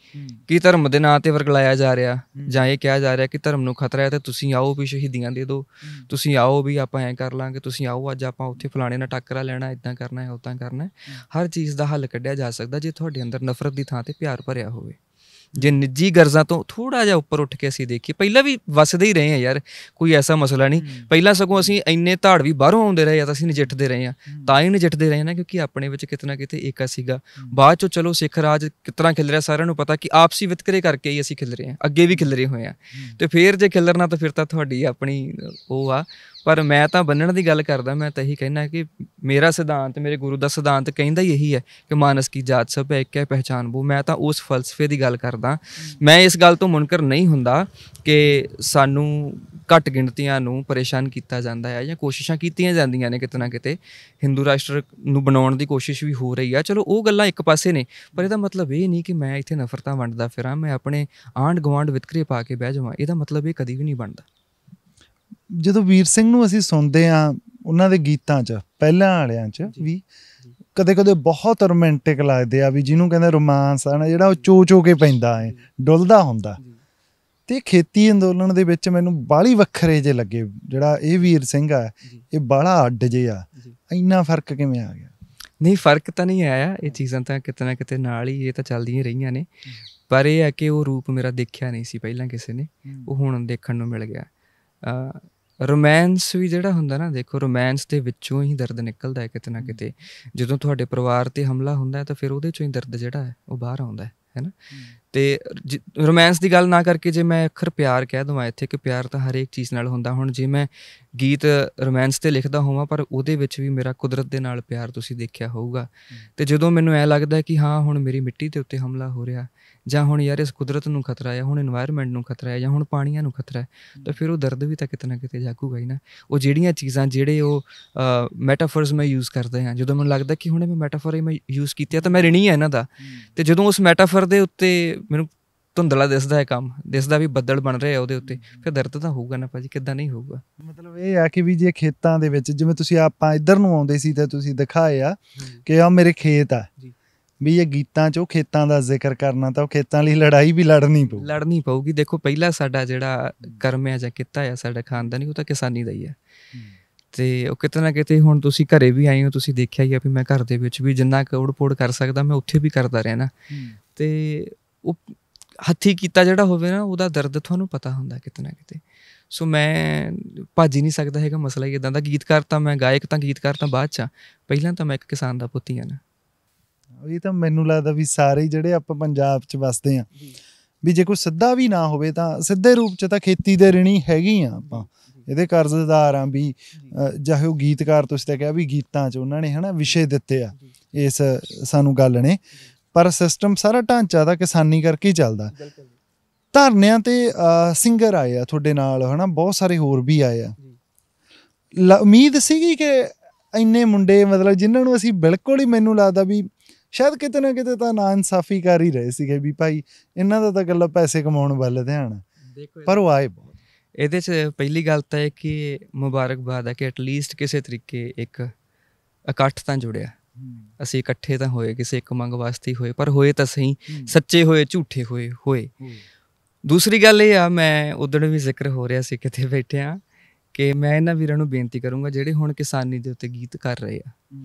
Speaker 1: ਕਿ ਧਰਮ ਦੇ ਨਾਂ 'ਤੇ ਵਰਗਲਾਇਆ ਜਾ ਰਿਹਾ ਜਾਂ ਇਹ ਕਿਹਾ ਜਾ ਰਿਹਾ ਕਿ ਧਰਮ ਨੂੰ ਖਤਰਾ ਹੈ ਅਤੇ ਤੁਸੀਂ ਆਓ ਵੀ ਸ਼ਹੀਦੀਆਂ ਦੇ ਦਿਓ, ਤੁਸੀਂ ਆਓ ਵੀ ਆਪਾਂ ਐਂ ਕਰ ਲਾਂਗੇ, ਤੁਸੀਂ ਆਓ ਅੱਜ ਆਪਾਂ ਉੱਥੇ ਫਲਾਣੇ ਨਾਲ ਟੱਕਰਾ ਲੈਣਾ, ਇੱਦਾਂ ਕਰਨਾ ਹੈ, ਉੱਦਾਂ ਕਰਨਾ ਹੈ। ਹਰ ਚੀਜ਼ ਦਾ ਹੱਲ ਕੱਢਿਆ ਜਾ ਸਕਦਾ ਜੇ ਤੁਹਾਡੇ ਅੰਦਰ ਨਫ਼ਰਤ ਦੀ ਥਾਂ 'ਤੇ ਪਿਆਰ ਭਰਿਆ ਹੋਵੇ। ਜੇ ਨਿੱਜੀ ਗਰਜ਼ਾਂ ਤੋਂ ਥੋੜ੍ਹਾ ਜਿਹਾ ਉੱਪਰ ਉੱਠ ਕੇ ਅਸੀਂ ਦੇਖੀਏ, ਪਹਿਲਾਂ ਵੀ ਵੱਸਦੇ ਹੀ ਰਹੇ ਹਾਂ ਯਾਰ, ਕੋਈ ਐਸਾ ਮਸਲਾ ਨਹੀਂ। ਪਹਿਲਾਂ ਸਗੋਂ ਅਸੀਂ ਇੰਨੇ ਧਾੜਵੀ ਬਾਹਰੋਂ ਆਉਂਦੇ ਰਹੇ ਆ ਤਾਂ ਅਸੀਂ ਨਜਿੱਠਦੇ ਰਹੇ ਹਾਂ, ਤਾਂ ਹੀ ਨਜਿੱਠਦੇ ਰਹੇ ਨਾ ਕਿਉਂਕਿ ਆਪਣੇ ਵਿੱਚ ਕਿਤੇ ਨਾ ਕਿਤੇ ਏਕਾ ਸੀਗਾ। ਬਾਅਦ 'ਚੋਂ ਚਲੋ ਸਿੱਖ ਰਾਜ ਕਿਸ ਤਰ੍ਹਾਂ ਖਿਲ ਰਿਹਾ ਸਾਰਿਆਂ ਨੂੰ ਪਤਾ ਕਿ ਆਪਸੀ ਵਿਤਕਰੇ ਕਰਕੇ ਹੀ ਅਸੀਂ ਖਿਲ ਰਹੇ ਹਾਂ, ਅੱਗੇ ਵੀ ਖਿਲ ਰਹੇ ਹੋਏ ਹਾਂ। ਅਤੇ ਫਿਰ ਜੇ ਖਿਲਰਨਾ ਤਾਂ ਫਿਰ ਤਾਂ ਤੁਹਾਡੀ ਆਪਣੀ ਉਹ ਆ। ਪਰ ਮੈਂ ਤਾਂ ਬੰਨਣ ਦੀ ਗੱਲ ਕਰਦਾ। ਮੈਂ ਤਾਂ ਇਹੀ ਕਹਿੰਦਾ ਕਿ ਮੇਰਾ ਸਿਧਾਂਤ, ਮੇਰੇ ਗੁਰੂ ਦਾ ਸਿਧਾਂਤ ਕਹਿੰਦਾ ਹੀ ਇਹੀ ਹੈ ਕਿ ਮਾਨਸ ਕੀ ਜਾਤ ਸਭ ਹੈ ਇੱਕ ਹੈ ਪਹਿਚਾਨ ਬੋ। ਮੈਂ ਤਾਂ ਉਸ ਫਲਸਫੇ ਦੀ ਗੱਲ ਕਰਦਾ। ਮੈਂ ਇਸ ਗੱਲ ਤੋਂ ਮੁਨਕਰ ਨਹੀਂ ਹੁੰਦਾ ਕਿ ਸਾਨੂੰ ਘੱਟ ਗਿਣਤੀਆਂ ਨੂੰ ਪਰੇਸ਼ਾਨ ਕੀਤਾ ਜਾਂਦਾ ਹੈ ਜਾਂ ਕੋਸ਼ਿਸ਼ਾਂ ਕੀਤੀਆਂ ਜਾਂਦੀਆਂ ਨੇ ਕਿਤੇ ਨਾ ਕਿਤੇ ਹਿੰਦੂ ਰਾਸ਼ਟਰ ਨੂੰ ਬਣਾਉਣ ਦੀ ਕੋਸ਼ਿਸ਼ ਵੀ ਹੋ ਰਹੀ ਆ। ਚਲੋ ਉਹ ਗੱਲਾਂ ਇੱਕ ਪਾਸੇ ਨੇ, ਪਰ ਇਹਦਾ ਮਤਲਬ ਇਹ ਨਹੀਂ ਕਿ ਮੈਂ ਇੱਥੇ ਨਫ਼ਰਤਾਂ ਵੰਡਦਾ ਫਿਰਾਂ, ਮੈਂ ਆਪਣੇ ਆਂਢ ਗੁਆਂਢ ਵਿਤਕਰੇ ਪਾ ਕੇ ਬਹਿ ਜਾਵਾਂ। ਇਹਦਾ ਮਤਲਬ ਇਹ ਕਦੀ ਵੀ ਨਹੀਂ ਬਣਦਾ।
Speaker 2: ਜਦੋਂ ਵੀਰ ਸਿੰਘ ਨੂੰ ਅਸੀਂ ਸੁਣਦੇ ਹਾਂ ਉਹਨਾਂ ਦੇ ਗੀਤਾਂ 'ਚ, ਪਹਿਲਾਂ ਵਾਲਿਆਂ 'ਚ ਵੀ ਕਦੇ ਕਦੇ ਬਹੁਤ ਰੋਮਾਂਟਿਕ ਲੱਗਦੇ ਆ, ਵੀ ਜਿਹਨੂੰ ਕਹਿੰਦੇ ਰੋਮਾਂਸ ਆ ਨਾ ਜਿਹੜਾ ਉਹ ਚੋ ਚੋ ਕੇ ਪੈਂਦਾ ਹੈ, ਡੁੱਲਦਾ ਹੁੰਦਾ। ਅਤੇ ਖੇਤੀ ਅੰਦੋਲਨ ਦੇ ਵਿੱਚ ਮੈਨੂੰ ਬਾਹਲੀ ਵੱਖਰੇ ਜਿਹੇ ਲੱਗੇ। ਜਿਹੜਾ ਇਹ ਵੀਰ ਸਿੰਘ ਆ ਇਹ ਬਾਹਲਾ ਅੱਡ ਜੇ ਆ, ਇੰਨਾ ਫਰਕ ਕਿਵੇਂ ਆ ਗਿਆ?
Speaker 1: ਨਹੀਂ ਫਰਕ ਤਾਂ ਨਹੀਂ ਆਇਆ, ਇਹ ਚੀਜ਼ਾਂ ਤਾਂ ਕਿਤੇ ਨਾ ਕਿਤੇ ਨਾਲ ਹੀ ਇਹ ਤਾਂ ਚੱਲਦੀਆਂ ਰਹੀਆਂ ਨੇ। ਪਰ ਇਹ ਹੈ ਕਿ ਉਹ ਰੂਪ ਮੇਰਾ ਦੇਖਿਆ ਨਹੀਂ ਸੀ ਪਹਿਲਾਂ ਕਿਸੇ ਨੇ, ਉਹ ਹੁਣ ਦੇਖਣ ਨੂੰ ਮਿਲ ਗਿਆ। ਰੋਮਾਂਸ ਵੀ ਜਿਹੜਾ ਹੁੰਦਾ ਨਾ, ਦੇਖੋ ਰੋਮਾਂਸ ਦੇ ਵਿੱਚੋਂ ਹੀ ਦਰਦ ਨਿਕਲਦਾ ਹੈ ਕਿਤੇ ਨਾ ਕਿਤੇ। ਜਦੋਂ ਤੁਹਾਡੇ ਪਰਿਵਾਰ 'ਤੇ ਹਮਲਾ ਹੁੰਦਾ ਤਾਂ ਫਿਰ ਉਹਦੇ 'ਚੋਂ ਹੀ ਦਰਦ ਜਿਹੜਾ ਹੈ ਉਹ ਬਾਹਰ ਆਉਂਦਾ ਹੈ ਨਾ। ਅਤੇ ਰੋਮਾਂਸ ਦੀ ਗੱਲ ਨਾ ਕਰਕੇ ਜੇ ਮੈਂ ਅੱਖਰ ਪਿਆਰ ਕਹਿ ਦੇਵਾਂ ਇੱਥੇ, ਕਿ ਪਿਆਰ ਤਾਂ ਹਰੇਕ ਚੀਜ਼ ਨਾਲ ਹੁੰਦਾ। ਹੁਣ ਜੇ ਮੈਂ ਗੀਤ ਰੋਮਾਂਸ 'ਤੇ ਲਿਖਦਾ ਹੋਵਾਂ ਪਰ ਉਹਦੇ ਵਿੱਚ ਵੀ ਮੇਰਾ ਕੁਦਰਤ ਦੇ ਨਾਲ ਪਿਆਰ ਤੁਸੀਂ ਦੇਖਿਆ ਹੋਊਗਾ। ਅਤੇ ਜਦੋਂ ਮੈਨੂੰ ਐਂ ਲੱਗਦਾ ਕਿ ਹਾਂ ਹੁਣ ਮੇਰੀ ਮਿੱਟੀ ਦੇ ਉੱਤੇ ਹਮਲਾ ਹੋ ਰਿਹਾ, ਜਾਂ ਹੁਣ ਯਾਰ ਇਸ ਕੁਦਰਤ ਨੂੰ ਖਤਰਾ ਹੈ, ਹੁਣ ਇਨਵਾਇਰਮੈਂਟ ਨੂੰ ਖਤਰਾ ਹੈ, ਜਾਂ ਹੁਣ ਪਾਣੀਆਂ ਨੂੰ ਖਤਰਾ ਹੈ, ਤਾਂ ਫਿਰ ਉਹ ਦਰਦ ਵੀ ਤਾਂ ਕਿਤੇ ਨਾ ਕਿਤੇ ਜਾਗੂਗਾ ਹੀ ਨਾ। ਉਹ ਜਿਹੜੀਆਂ ਚੀਜ਼ਾਂ ਜਿਹੜੇ ਉਹ ਮੈਟਾਫਰਸ ਮੈਂ ਯੂਜ਼ ਕਰਦਾ ਹਾਂ, ਜਦੋਂ ਮੈਨੂੰ ਲੱਗਦਾ ਕਿ ਹੁਣ ਮੈਂ ਮੈਟਾਫਰ ਹੀ ਮੈਂ ਯੂਜ਼ ਕੀਤੀ ਆ ਤਾਂ ਮੈਂ ਰਿਣੀ ਹੈ ਇਹਨਾਂ ਦਾ। ਅਤੇ ਜਦੋਂ ਉਸ ਮੈਟਾਫਰ ਦੇ ਉੱਤੇ ਮੈਨੂੰ ਧੁੰਦਲਾ ਦਿਸਦਾ ਹੈ, ਕੰਮ ਦਿਸਦਾ ਵੀ ਬੱਦਲ ਬਣ ਰਹੇ ਆ ਉਹਦੇ ਉੱਤੇ, ਫਿਰ ਦਰਦ ਤਾਂ ਹੋਊਗਾ ਨਾ ਭਾਜੀ, ਕਿੱਦਾਂ ਨਹੀਂ ਹੋਊਗਾ।
Speaker 2: ਮਤਲਬ ਇਹ ਆ ਕਿ ਵੀ ਜੇ ਖੇਤਾਂ ਦੇ ਵਿੱਚ ਜਿਵੇਂ ਤੁਸੀਂ ਆਪਾਂ ਇੱਧਰ ਨੂੰ ਆਉਂਦੇ ਸੀ ਤਾਂ ਤੁਸੀਂ ਦਿਖਾਏ ਆ ਕਿ ਆਹ ਮੇਰੇ ਖੇਤ ਆ, ਵੀ ਇਹ ਗੀਤਾਂ 'ਚ ਉਹ ਖੇਤਾਂ ਦਾ ਜ਼ਿਕਰ ਕਰਨਾ ਤਾਂ ਉਹ ਖੇਤਾਂ ਲਈ ਲੜਾਈ ਵੀ ਲੜਨੀ
Speaker 1: ਪਊਗੀ। ਦੇਖੋ ਪਹਿਲਾਂ ਸਾਡਾ ਜਿਹੜਾ ਕਰਮ ਹੈ ਜਾਂ ਕਿੱਤਾ ਆ ਸਾਡਾ ਖਾਨਦਾਨੀ, ਉਹ ਤਾਂ ਕਿਸਾਨੀ ਦਾ ਹੀ ਹੈ। ਅਤੇ ਉਹ ਕਿਤੇ ਨਾ ਕਿਤੇ ਹੁਣ ਤੁਸੀਂ ਘਰੇ ਵੀ ਆਏ ਹੋ, ਤੁਸੀਂ ਦੇਖਿਆ ਹੀ ਆ ਵੀ ਮੈਂ ਘਰ ਦੇ ਵਿੱਚ ਵੀ ਜਿੰਨਾ ਕੁ ਉੜ ਪੋੜ ਕਰ ਸਕਦਾ ਮੈਂ ਉੱਥੇ ਵੀ ਕਰਦਾ ਰਿਹਾ ਨਾ। ਅਤੇ ਉਹ ਹੱਥੀਂ ਕੀਤਾ ਜਿਹੜਾ ਹੋਵੇ ਨਾ ਉਹਦਾ ਦਰਦ ਤੁਹਾਨੂੰ ਪਤਾ ਹੁੰਦਾ ਕਿਤੇ ਨਾ ਕਿਤੇ। ਸੋ ਮੈਂ ਭੱਜ ਹੀ ਨਹੀਂ ਸਕਦਾ ਹੈਗਾ, ਮਸਲਾ ਹੀ ਇੱਦਾਂ ਦਾ। ਗੀਤਕਾਰ ਤਾਂ ਮੈਂ ਗਾਇਕ ਤਾਂ ਗੀਤਕਾਰ ਤਾਂ ਬਾਅਦ 'ਚ ਆ, ਪਹਿਲਾਂ ਤਾਂ ਮੈਂ ਇੱਕ ਕਿਸਾਨ ਦਾ ਪੁੱਤ ਹੀ ਹਾਂ ਨਾ।
Speaker 2: ਇਹ ਤਾਂ ਮੈਨੂੰ ਲੱਗਦਾ ਵੀ ਸਾਰੇ ਜਿਹੜੇ ਆਪਾਂ ਪੰਜਾਬ 'ਚ ਵੱਸਦੇ ਹਾਂ, ਵੀ ਜੇ ਕੋਈ ਸਿੱਧਾ ਵੀ ਨਾ ਹੋਵੇ ਤਾਂ ਸਿੱਧੇ ਰੂਪ 'ਚ ਤਾਂ ਖੇਤੀ ਦੇ ਰਿਣੀ ਹੈਗੀ ਆ ਆਪਾਂ, ਇਹਦੇ ਕਰਜ਼ਦਾਰ ਆ। ਵੀ ਚਾਹੇ ਉਹ ਗੀਤਕਾਰ, ਤੁਸੀਂ ਤਾਂ ਕਿਹਾ ਵੀ ਗੀਤਾਂ 'ਚ ਉਹਨਾਂ ਨੇ ਹੈ ਨਾ ਵਿਸ਼ੇ ਦਿੱਤੇ ਆ ਇਸ ਸਾਨੂੰ ਗੱਲ ਨੇ, ਪਰ ਸਿਸਟਮ ਸਾਰਾ ਢਾਂਚਾ ਤਾਂ ਕਿਸਾਨੀ ਕਰਕੇ ਹੀ ਚੱਲਦਾ। ਧਰਨਿਆਂ 'ਤੇ ਸਿੰਗਰ ਆਏ ਆ ਤੁਹਾਡੇ ਨਾਲ ਹੈ ਨਾ, ਬਹੁਤ ਸਾਰੇ ਹੋਰ ਵੀ ਆਏ ਆ। ਉਮੀਦ ਸੀਗੀ ਕਿ ਇੰਨੇ ਮੁੰਡੇ ਮਤਲਬ ਜਿਨ੍ਹਾਂ ਨੂੰ ਅਸੀਂ ਬਿਲਕੁਲ ਹੀ, ਮੈਨੂੰ ਲੱਗਦਾ ਵੀ ਸ਼ਾਇਦ ਕਿਤੇ ਨਾ ਕਿਤੇ ਤਾਂ ਨਾ ਇਨਸਾਫੀ ਕਰ ਹੀ ਰਹੇ ਸੀਗੇ ਵੀ ਭਾਈ ਇਹਨਾਂ ਦਾ ਤਾਂ ਇਕੱਲਾ ਪੈਸੇ ਕਮਾਉਣ ਵੱਲ ਧਿਆਨ, ਪਰ ਉਹ ਆਏ ਬਹੁਤ।
Speaker 1: ਇਹਦੇ 'ਚ ਪਹਿਲੀ ਗੱਲ ਤਾਂ ਇਹ ਕਿ ਮੁਬਾਰਕਬਾਦ ਹੈ ਕਿ ਐਟਲੀਸਟ ਕਿਸੇ ਤਰੀਕੇ ਇੱਕ ਇਕੱਠ ਤਾਂ ਜੁੜਿਆ। ਅਸੀਂ ਇਕੱਠੇ ਤਾਂ ਹੋਏ ਕਿਸੇ ਇੱਕ ਮੰਗ ਵਾਸਤੇ ਹੀ ਹੋਏ, ਪਰ ਹੋਏ ਤਾਂ ਸਹੀ, ਸੱਚੇ ਹੋਏ ਝੂਠੇ ਹੋਏ। ਦੂਸਰੀ ਗੱਲ ਇਹ ਆ, ਮੈਂ ਉਦਣ ਵੀ ਜ਼ਿਕਰ ਹੋ ਰਿਹਾ ਸੀ ਕਿਤੇ ਬੈਠਿਆਂ, ਕਿ ਮੈਂ ਇਹਨਾਂ ਵੀਰਾਂ ਨੂੰ ਬੇਨਤੀ ਕਰੂੰਗਾ ਜਿਹੜੇ ਹੁਣ ਕਿਸਾਨੀ ਦੇ ਉੱਤੇ ਗੀਤ ਕਰ ਰਹੇ ਆ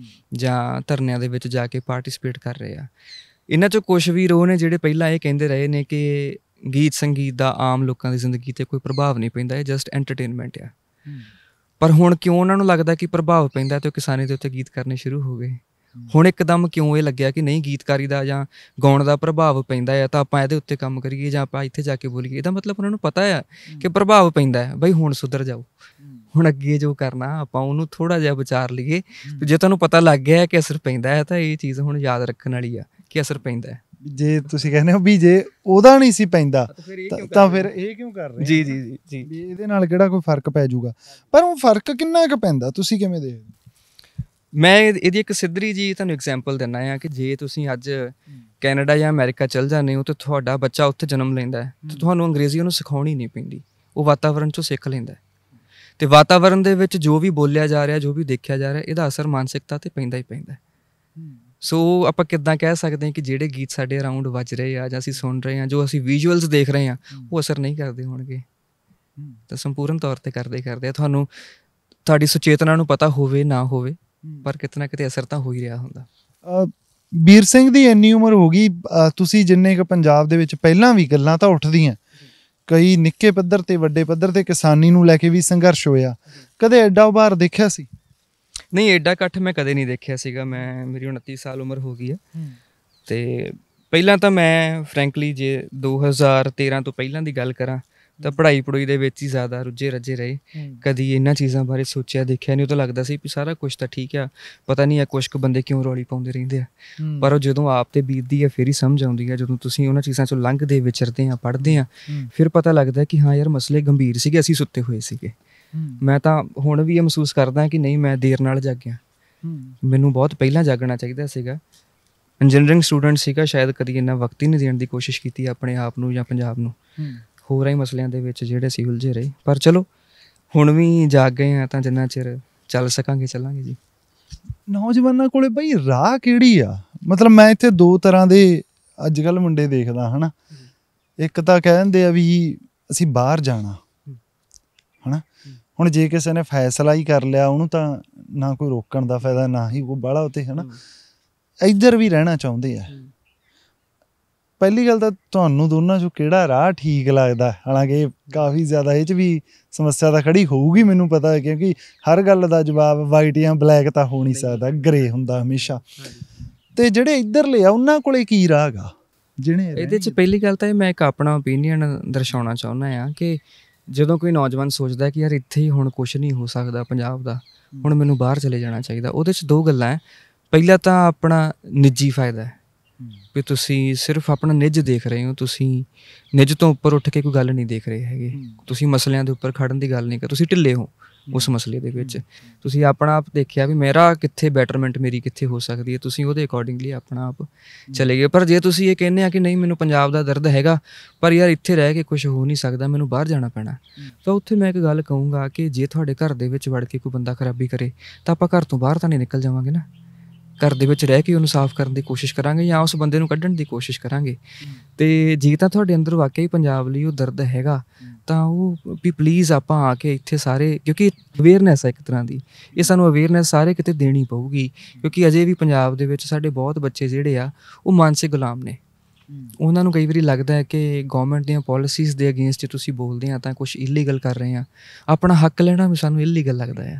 Speaker 1: ਜਾਂ ਧਰਨਿਆਂ ਦੇ ਵਿੱਚ ਜਾ ਕੇ ਪਾਰਟੀਸਪੇਟ ਕਰ ਰਹੇ ਆ, ਇਹਨਾਂ 'ਚੋਂ ਕੁਛ ਵੀਰ ਉਹ ਨੇ ਜਿਹੜੇ ਪਹਿਲਾਂ ਇਹ ਕਹਿੰਦੇ ਰਹੇ ਨੇ ਕਿ ਗੀਤ ਸੰਗੀਤ ਦਾ ਆਮ ਲੋਕਾਂ ਦੀ ਜ਼ਿੰਦਗੀ 'ਤੇ ਕੋਈ ਪ੍ਰਭਾਵ ਨਹੀਂ ਪੈਂਦਾ, ਇਹ ਜਸਟ ਐਂਟਰਟੇਨਮੈਂਟ ਆ। ਪਰ ਹੁਣ ਕਿਉਂ ਉਹਨਾਂ ਨੂੰ ਲੱਗਦਾ ਕਿ ਪ੍ਰਭਾਵ ਪੈਂਦਾ ਅਤੇ ਉਹ ਕਿਸਾਨੀ ਦੇ ਉੱਤੇ ਗੀਤ ਕਰਨੇ ਸ਼ੁਰੂ ਹੋ ਗਏ? ਹੁਣ ਇੱਕਦਮ ਕਿਉਂ ਇਹ ਲੱਗਿਆ ਕਿ ਨਹੀਂ, ਗੀਤਕਾਰੀ ਦਾ ਜਾਂ ਗਾਉਣ ਦਾ ਪ੍ਰਭਾਵ ਪੈਂਦਾ ਹੈ ਤਾਂ ਆਪਾਂ ਇਹਦੇ ਉੱਤੇ ਕੰਮ ਕਰੀਏ ਜਾਂ ਆਪਾਂ ਇੱਥੇ ਜਾ ਕੇ ਬੋਲੀਏ? ਇਹਦਾ ਮਤਲਬ ਉਹਨਾਂ ਨੂੰ ਪਤਾ ਆ ਕਿ ਪ੍ਰਭਾਵ ਪੈਂਦਾ ਹੈ, ਬਈ ਹੁਣ ਸੁਧਰ ਜਾਓ, ਹੁਣ ਅੱਗੇ ਜੋ ਕਰਨਾ ਆਪਾਂ ਉਹਨੂੰ ਥੋੜ੍ਹਾ ਜਿਹਾ ਵਿਚਾਰ ਲਈਏ। ਜੇ ਤੁਹਾਨੂੰ ਪਤਾ ਲੱਗ ਗਿਆ ਕਿ ਅਸਰ ਪੈਂਦਾ ਹੈ ਤਾਂ ਇਹ ਚੀਜ਼ ਹੁਣ ਯਾਦ ਰੱਖਣ ਵਾਲੀ ਆ ਕਿ ਅਸਰ ਪੈਂਦਾ ਹੈ।
Speaker 2: ਜੇ ਤੁਸੀਂ ਕਹਿੰਦੇ ਹੋ ਵੀ ਜੇ ਉਹਦਾ ਨਹੀਂ ਸੀ ਪੈਂਦਾ ਤਾਂ ਫਿਰ ਇਹ ਕਿਉਂ ਕਰ ਰਹੇ?
Speaker 1: ਜੀ ਜੀ ਜੀ ਜੀ,
Speaker 2: ਇਹਦੇ ਨਾਲ ਕਿਹੜਾ ਕੋਈ ਫਰਕ ਪੈ ਜਾਊਗਾ? ਪਰ ਉਹ ਫਰਕ ਕਿੰਨਾ ਕੁ ਪੈਂਦਾ, ਤੁਸੀਂ ਕਿਵੇਂ ਦੇਖਦੇ?
Speaker 1: ਮੈਂ ਇਹਦੀ ਇੱਕ ਸਿੱਧਰੀ ਜੀ ਤੁਹਾਨੂੰ ਐਗਜ਼ਾਮਪਲ ਦਿੰਦਾ ਹਾਂ ਕਿ ਜੇ ਤੁਸੀਂ ਅੱਜ ਕੈਨੇਡਾ ਜਾਂ ਅਮਰੀਕਾ ਚੱਲ ਜਾਂਦੇ ਹੋ ਅਤੇ ਤੁਹਾਡਾ ਬੱਚਾ ਉੱਥੇ ਜਨਮ ਲੈਂਦਾ ਹੈ ਤਾਂ ਤੁਹਾਨੂੰ ਅੰਗਰੇਜ਼ੀ ਉਹਨੂੰ ਸਿਖਾਉਣੀ ਨਹੀਂ ਪੈਂਦੀ, ਉਹ ਵਾਤਾਵਰਨ 'ਚੋਂ ਸਿੱਖ ਲੈਂਦਾ। ਅਤੇ ਵਾਤਾਵਰਨ ਦੇ ਵਿੱਚ ਜੋ ਵੀ ਬੋਲਿਆ ਜਾ ਰਿਹਾ, ਜੋ ਵੀ ਦੇਖਿਆ ਜਾ ਰਿਹਾ, ਇਹਦਾ ਅਸਰ ਮਾਨਸਿਕਤਾ 'ਤੇ ਪੈਂਦਾ ਹੀ ਪੈਂਦਾ। ਸੋ ਆਪਾਂ ਕਿੱਦਾਂ ਕਹਿ ਸਕਦੇ ਹਾਂ ਕਿ ਜਿਹੜੇ ਗੀਤ ਸਾਡੇ ਅਰਾਊਂਡ ਵੱਜ ਰਹੇ ਆ ਜਾਂ ਅਸੀਂ ਸੁਣ ਰਹੇ ਹਾਂ, ਜੋ ਅਸੀਂ ਵਿਜ਼ੂਅਲਸ ਦੇਖ ਰਹੇ ਹਾਂ, ਉਹ ਅਸਰ ਨਹੀਂ ਕਰਦੇ ਹੋਣਗੇ? ਤਾਂ ਸੰਪੂਰਨ ਤੌਰ 'ਤੇ ਕਰਦੇ ਆ। ਤੁਹਾਨੂੰ ਤੁਹਾਡੀ ਸੁਚੇਤਨਾ ਨੂੰ ਪਤਾ ਹੋਵੇ ਨਾ ਹੋਵੇ, ਪਰ ਕਿਤੇ ਨਾ ਕਿਤੇ ਅਸਰ ਤਾਂ ਹੋ ਹੀ ਰਿਹਾ ਹੁੰਦਾ।
Speaker 2: ਵੀਰ ਸਿੰਘ ਦੀ ਇੰਨੀ ਉਮਰ ਹੋ ਗਈ, ਤੁਸੀਂ ਜਿੰਨੇ ਕੁ ਪੰਜਾਬ ਦੇ ਵਿੱਚ ਪਹਿਲਾਂ ਵੀ ਗੱਲਾਂ ਤਾਂ ਉੱਠਦੀਆਂ, ਕਈ ਨਿੱਕੇ ਪੱਧਰ ਤੇ ਵੱਡੇ ਪੱਧਰ ਤੇ ਕਿਸਾਨੀ ਨੂੰ ਲੈ ਕੇ ਵੀ ਸੰਘਰਸ਼ ਹੋਇਆ, ਕਦੇ ਐਡਾ ਉਭਾਰ ਦੇਖਿਆ ਸੀ?
Speaker 1: ਨਹੀਂ, ਐਡਾ ਇਕੱਠ ਮੈਂ ਕਦੇ ਨਹੀਂ ਦੇਖਿਆ ਸੀਗਾ। ਮੇਰੀ 29 ਸਾਲ ਉਮਰ ਹੋ ਗਈ ਆ ਅਤੇ ਪਹਿਲਾਂ ਤਾਂ ਮੈਂ ਫਰੈਂਕਲੀ ਜੇ 2013 ਤੋਂ ਪਹਿਲਾਂ ਦੀ ਗੱਲ ਕਰਾਂ ਤਾਂ ਪੜ੍ਹਾਈ ਦੇ ਵਿੱਚ ਹੀ ਜ਼ਿਆਦਾ ਰੁੱਝੇ ਰੱਝੇ ਰਹੇ। ਕਦੀ ਇਹਨਾਂ ਚੀਜ਼ਾਂ ਬਾਰੇ ਸੋਚਿਆ ਦੇਖਿਆ ਨਹੀਂ। ਉਹ ਤਾਂ ਲੱਗਦਾ ਸੀ ਵੀ ਸਾਰਾ ਕੁਛ ਤਾਂ ਠੀਕ ਆ, ਪਤਾ ਨਹੀਂ ਆ ਕੁਛ ਕੁ ਬੰਦੇ ਕਿਉਂ ਰੌਲੀ ਪਾਉਂਦੇ ਰਹਿੰਦੇ ਆ। ਪਰ ਉਹ ਜਦੋਂ ਆਪ 'ਤੇ ਬੀਤਦੀ ਆ ਫਿਰ ਹੀ ਸਮਝ ਆਉਂਦੀ ਆ, ਜਦੋਂ ਤੁਸੀਂ ਉਹਨਾਂ ਚੀਜ਼ਾਂ 'ਚੋਂ ਲੰਘਦੇ ਵਿਚਰਦੇ ਆ, ਪੜ੍ਹਦੇ ਆ, ਫਿਰ ਪਤਾ ਲੱਗਦਾ ਕਿ ਹਾਂ ਯਾਰ ਮਸਲੇ ਗੰਭੀਰ ਸੀਗੇ, ਅਸੀਂ ਸੁੱਤੇ ਹੋਏ ਸੀਗੇ। ਮੈਂ ਤਾਂ ਹੁਣ ਵੀ ਇਹ ਮਹਿਸੂਸ ਕਰਦਾ ਕਿ ਨਹੀਂ, ਮੈਂ ਦੇਰ ਨਾਲ ਜਾਗਿਆ, ਮੈਨੂੰ ਬਹੁਤ ਪਹਿਲਾਂ ਜਾਗਣਾ ਚਾਹੀਦਾ ਸੀਗਾ। ਇੰਜੀਨੀਅਰਿੰਗ ਸਟੂਡੈਂਟ ਸੀਗਾ, ਸ਼ਾਇਦ ਕਦੀ ਇੰਨਾ ਵਕਤ ਹੀ ਨਹੀਂ ਦੇਣ ਦੀ ਕੋਸ਼ਿਸ਼ ਕੀਤੀ ਆਪਣੇ ਆਪ ਨੂੰ ਜਾਂ ਪੰਜਾਬ ਨੂੰ, ਹੋਰਾਂ ਹੀ ਮਸਲਿਆਂ ਦੇ ਵਿੱਚ ਜਿਹੜੇ ਅਸੀਂ ਉਲਝੇ ਰਹੇ। ਪਰ ਚਲੋ ਹੁਣ ਵੀ ਜਾਗ ਗਏ ਆ ਤਾਂ ਜਿੰਨਾ ਚਿਰ ਚੱਲ ਸਕਾਂਗੇ ਚੱਲਾਂਗੇ ਜੀ।
Speaker 2: ਨੌਜਵਾਨਾਂ ਕੋਲੇ ਬਈ ਰਾਹ ਕਿਹੜੀ ਆ? ਮਤਲਬ ਮੈਂ ਇੱਥੇ ਦੋ ਤਰ੍ਹਾਂ ਦੇ ਅੱਜ ਕੱਲ੍ਹ ਮੁੰਡੇ ਦੇਖਦਾ, ਹੈ ਨਾ। ਇੱਕ ਤਾਂ ਕਹਿ ਦਿੰਦੇ ਆ ਵੀ ਅਸੀਂ ਬਾਹਰ ਜਾਣਾ, ਹੈ ਨਾ। ਹੁਣ ਜੇ ਕਿਸੇ ਨੇ ਫੈਸਲਾ ਹੀ ਕਰ ਲਿਆ, ਉਹਨੂੰ ਤਾਂ ਨਾ ਕੋਈ ਰੋਕਣ ਦਾ ਫਾਇਦਾ, ਨਾ ਹੀ ਕੋਈ ਬਾਹਲਾ ਉੱਤੇ, ਹੈ ਨਾ। ਇੱਧਰ ਵੀ ਰਹਿਣਾ ਚਾਹੁੰਦੇ ਆ। ਪਹਿਲੀ ਗੱਲ ਤਾਂ ਤੁਹਾਨੂੰ ਦੋਨਾਂ 'ਚੋਂ ਕਿਹੜਾ ਰਾਹ ਠੀਕ ਲੱਗਦਾ? ਹਾਲਾਂਕਿ ਕਾਫੀ ਜ਼ਿਆਦਾ ਇਹ 'ਚ ਵੀ ਸਮੱਸਿਆ ਤਾਂ ਖੜੀ ਹੋਊਗੀ, ਮੈਨੂੰ ਪਤਾ ਹੈ, ਕਿਉਂਕਿ ਹਰ ਗੱਲ ਦਾ ਜਵਾਬ ਵਾਈਟ ਜਾਂ ਬਲੈਕ ਤਾਂ ਹੋ ਨਹੀਂ ਸਕਦਾ, ਗਰੇ ਹੁੰਦਾ ਹਮੇਸ਼ਾ। ਅਤੇ ਜਿਹੜੇ ਇੱਧਰਲੇ ਆ ਉਹਨਾਂ ਕੋਲੇ ਕੀ ਰਾਹ ਗਾ? ਜਿਹਨੇ
Speaker 1: ਇਹਦੇ 'ਚ ਪਹਿਲੀ ਗੱਲ ਤਾਂ ਮੈਂ ਇੱਕ ਆਪਣਾ ਓਪੀਨੀਅਨ ਦਰਸਾਉਣਾ ਚਾਹੁੰਦਾ ਹਾਂ ਕਿ ਜਦੋਂ ਕੋਈ ਨੌਜਵਾਨ ਸੋਚਦਾ ਕਿ ਯਾਰ ਇੱਥੇ ਹੀ ਹੁਣ ਕੁਛ ਨਹੀਂ ਹੋ ਸਕਦਾ ਪੰਜਾਬ ਦਾ, ਹੁਣ ਮੈਨੂੰ ਬਾਹਰ ਚਲੇ ਜਾਣਾ ਚਾਹੀਦਾ, ਉਹਦੇ 'ਚ ਦੋ ਗੱਲਾਂ ਹੈ। ਪਹਿਲਾ ਤਾਂ ਆਪਣਾ ਨਿੱਜੀ ਫਾਇਦਾ ਹੈ ਵੀ ਤੁਸੀਂ ਸਿਰਫ ਆਪਣਾ ਨਿੱਜ ਦੇਖ ਰਹੇ ਹੋ, ਤੁਸੀਂ ਨਿੱਜ ਤੋਂ ਉੱਪਰ ਉੱਠ ਕੇ ਕੋਈ ਗੱਲ ਨਹੀਂ ਦੇਖ ਰਹੇ ਹੈਗੇ, ਤੁਸੀਂ ਮਸਲਿਆਂ ਦੇ ਉੱਪਰ ਖੜਨ ਦੀ ਗੱਲ ਨਹੀਂ ਕਰ, ਤੁਸੀਂ ਢਿੱਲੇ ਹੋ ਉਸ ਮਸਲੇ ਦੇ ਵਿੱਚ। ਤੁਸੀਂ ਆਪਣਾ ਆਪ ਦੇਖਿਆ ਵੀ ਮੇਰਾ ਕਿੱਥੇ ਬੈਟਰਮੈਂਟ ਮੇਰੀ ਕਿੱਥੇ ਹੋ ਸਕਦੀ ਹੈ, ਤੁਸੀਂ ਉਹਦੇ ਅਕੋਰਡਿੰਗਲੀ ਆਪਣਾ ਆਪ ਚਲੇ ਗਏ। ਪਰ ਜੇ ਤੁਸੀਂ ਇਹ ਕਹਿੰਦੇ ਆ ਕਿ ਨਹੀਂ ਮੈਨੂੰ ਪੰਜਾਬ ਦਾ ਦਰਦ ਹੈਗਾ, ਪਰ ਯਾਰ ਇੱਥੇ ਰਹਿ ਕੇ ਕੁਛ ਹੋ ਨਹੀਂ ਸਕਦਾ, ਮੈਨੂੰ ਬਾਹਰ ਜਾਣਾ ਪੈਣਾ, ਤਾਂ ਉੱਥੇ ਮੈਂ ਇੱਕ ਗੱਲ ਕਹੂੰਗਾ ਕਿ ਜੇ ਤੁਹਾਡੇ ਘਰ ਦੇ ਵਿੱਚ ਵੜ ਕੇ ਕੋਈ ਬੰਦਾ ਖਰਾਬੀ ਕਰੇ ਤਾਂ ਆਪਾਂ ਘਰ ਤੋਂ ਬਾਹਰ ਤਾਂ ਨਹੀਂ ਨਿਕਲ ਜਾਵਾਂਗੇ ਨਾ। ਘਰ ਦੇ ਵਿੱਚ ਰਹਿ ਕੇ ਉਹਨੂੰ ਸਾਫ਼ ਕਰਨ ਦੀ ਕੋਸ਼ਿਸ਼ ਕਰਾਂਗੇ ਜਾਂ ਉਸ ਬੰਦੇ ਨੂੰ ਕੱਢਣ ਦੀ ਕੋਸ਼ਿਸ਼ ਕਰਾਂਗੇ। ਅਤੇ ਜੇ ਤਾਂ ਤੁਹਾਡੇ ਅੰਦਰ ਵਾਕਈ ਪੰਜਾਬ ਲਈ ਉਹ ਦਰਦ ਹੈਗਾ ਤਾਂ ਉਹ ਵੀ ਪਲੀਜ਼ ਆਪਾਂ ਆ ਕੇ ਇੱਥੇ ਸਾਰੇ, ਕਿਉਂਕਿ ਅਵੇਅਰਨੈਸ ਹੈ ਇੱਕ ਤਰ੍ਹਾਂ ਦੀ, ਇਹ ਸਾਨੂੰ ਅਵੇਅਰਨੈਸ ਸਾਰੇ ਕਿਤੇ ਦੇਣੀ ਪਊਗੀ, ਕਿਉਂਕਿ ਅਜੇ ਵੀ ਪੰਜਾਬ ਦੇ ਵਿੱਚ ਸਾਡੇ ਬਹੁਤ ਬੱਚੇ ਜਿਹੜੇ ਆ ਉਹ ਮਾਨਸਿਕ ਗੁਲਾਮ ਨੇ। ਉਹਨਾਂ ਨੂੰ ਕਈ ਵਾਰੀ ਲੱਗਦਾ ਹੈ ਕਿ ਗੌਰਮੈਂਟ ਦੀਆਂ ਪੋਲਿਸੀਜ਼ ਦੇ ਅਗੇਂਸਟ ਤੁਸੀਂ ਬੋਲਦੇ ਆ ਤਾਂ ਕੁਛ ਇਲੀਗਲ ਕਰ ਰਹੇ ਆ, ਆਪਣਾ ਹੱਕ ਲੈਣਾ ਵੀ ਸਾਨੂੰ ਇਲੀਗਲ ਲੱਗਦਾ ਆ।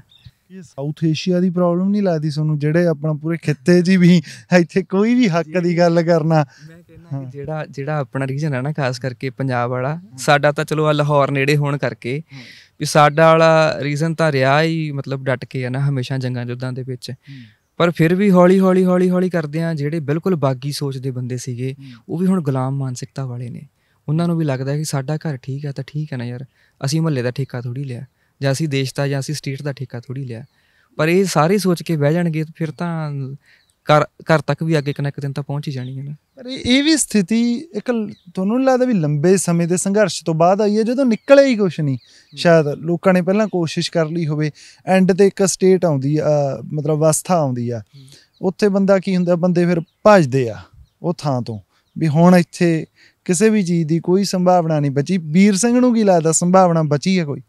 Speaker 2: ਇਹ ਸਾਊਥ ਏਸ਼ੀਆ ਦੀ ਪ੍ਰੋਬਲਮ ਨਹੀਂ ਲੱਗਦੀ ਤੁਹਾਨੂੰ, ਜਿਹੜੇ ਆਪਣਾ ਪੂਰੇ ਖਿੱਤੇ 'ਚ ਵੀ ਇੱਥੇ ਕੋਈ ਵੀ ਹੱਕ ਦੀ ਗੱਲ ਕਰਨਾ?
Speaker 1: ਮੈਂ ਕਹਿੰਦਾ ਕਿ ਜਿਹੜਾ ਆਪਣਾ ਰੀਜਨ ਹੈ ਨਾ, ਖਾਸ ਕਰਕੇ ਪੰਜਾਬ ਵਾਲਾ, ਸਾਡਾ ਤਾਂ ਚਲੋ ਲਾਹੌਰ ਨੇੜੇ ਹੋਣ ਕਰਕੇ ਵੀ ਸਾਡਾ ਵਾਲਾ ਰੀਜ਼ਨ ਤਾਂ ਰਿਹਾ ਹੀ ਮਤਲਬ ਡਟ ਕੇ ਹੈ ਨਾ ਹਮੇਸ਼ਾ ਜੰਗਾਂ ਯੁੱਧਾਂ ਦੇ ਵਿੱਚ। ਪਰ ਫਿਰ ਵੀ ਹੌਲੀ ਹੌਲੀ ਕਰਦੇ ਆ ਜਿਹੜੇ ਬਿਲਕੁਲ ਬਾਗੀ ਸੋਚ ਦੇ ਬੰਦੇ ਸੀਗੇ ਉਹ ਵੀ ਹੁਣ ਗੁਲਾਮ ਮਾਨਸਿਕਤਾ ਵਾਲੇ ਨੇ। ਉਹਨਾਂ ਨੂੰ ਵੀ ਲੱਗਦਾ ਕਿ ਸਾਡਾ ਘਰ ਠੀਕ ਹੈ ਤਾਂ ਠੀਕ ਹੈ ਨਾ ਯਾਰ, ਅਸੀਂ ਮੁਹੱਲੇ ਦਾ ਠੇਕਾ ਥੋੜ੍ਹੀ ਲਿਆ, ਜਾਂ ਅਸੀਂ ਦੇਸ਼ ਦਾ ਜਾਂ ਅਸੀਂ ਸਟੇਟ ਦਾ ਠੇਕਾ ਥੋੜ੍ਹੀ ਲਿਆ। ਪਰ ਇਹ ਸਾਰੇ ਸੋਚ ਕੇ ਬਹਿ ਜਾਣਗੇ ਫਿਰ ਤਾਂ ਘਰ ਤੱਕ ਵੀ ਅੱਗੇ ਇੱਕ ਨਾ ਇੱਕ ਦਿਨ ਤਾਂ ਪਹੁੰਚ ਹੀ ਜਾਣੀ ਹੈ ਨਾ।
Speaker 2: ਪਰ ਇਹ ਵੀ ਸਥਿਤੀ ਇੱਕ ਤੁਹਾਨੂੰ ਨਹੀਂ ਲੱਗਦਾ ਵੀ ਲੰਬੇ ਸਮੇਂ ਦੇ ਸੰਘਰਸ਼ ਤੋਂ ਬਾਅਦ ਆਈ ਹੈ, ਜਦੋਂ ਨਿਕਲਿਆ ਹੀ ਕੁਛ ਨਹੀਂ? ਸ਼ਾਇਦ ਲੋਕਾਂ ਨੇ ਪਹਿਲਾਂ ਕੋਸ਼ਿਸ਼ ਕਰ ਲਈ ਹੋਵੇ, ਐਂਡ 'ਤੇ ਇੱਕ ਸਟੇਟ ਆਉਂਦੀ ਆ, ਮਤਲਬ ਅਵਸਥਾ ਆਉਂਦੀ ਆ ਉੱਥੇ ਬੰਦਾ ਕੀ ਹੁੰਦਾ, ਬੰਦੇ ਫਿਰ ਭੱਜਦੇ ਆ ਉਹ ਥਾਂ ਤੋਂ ਵੀ ਹੁਣ ਇੱਥੇ ਕਿਸੇ ਵੀ ਚੀਜ਼ ਦੀ ਕੋਈ ਸੰਭਾਵਨਾ ਨਹੀਂ ਬਚੀ। ਵੀਰ ਸਿੰਘ ਨੂੰ ਕੀ ਲੱਗਦਾ ਸੰਭਾਵਨਾ ਬਚੀ ਹੈ ਕੋਈ?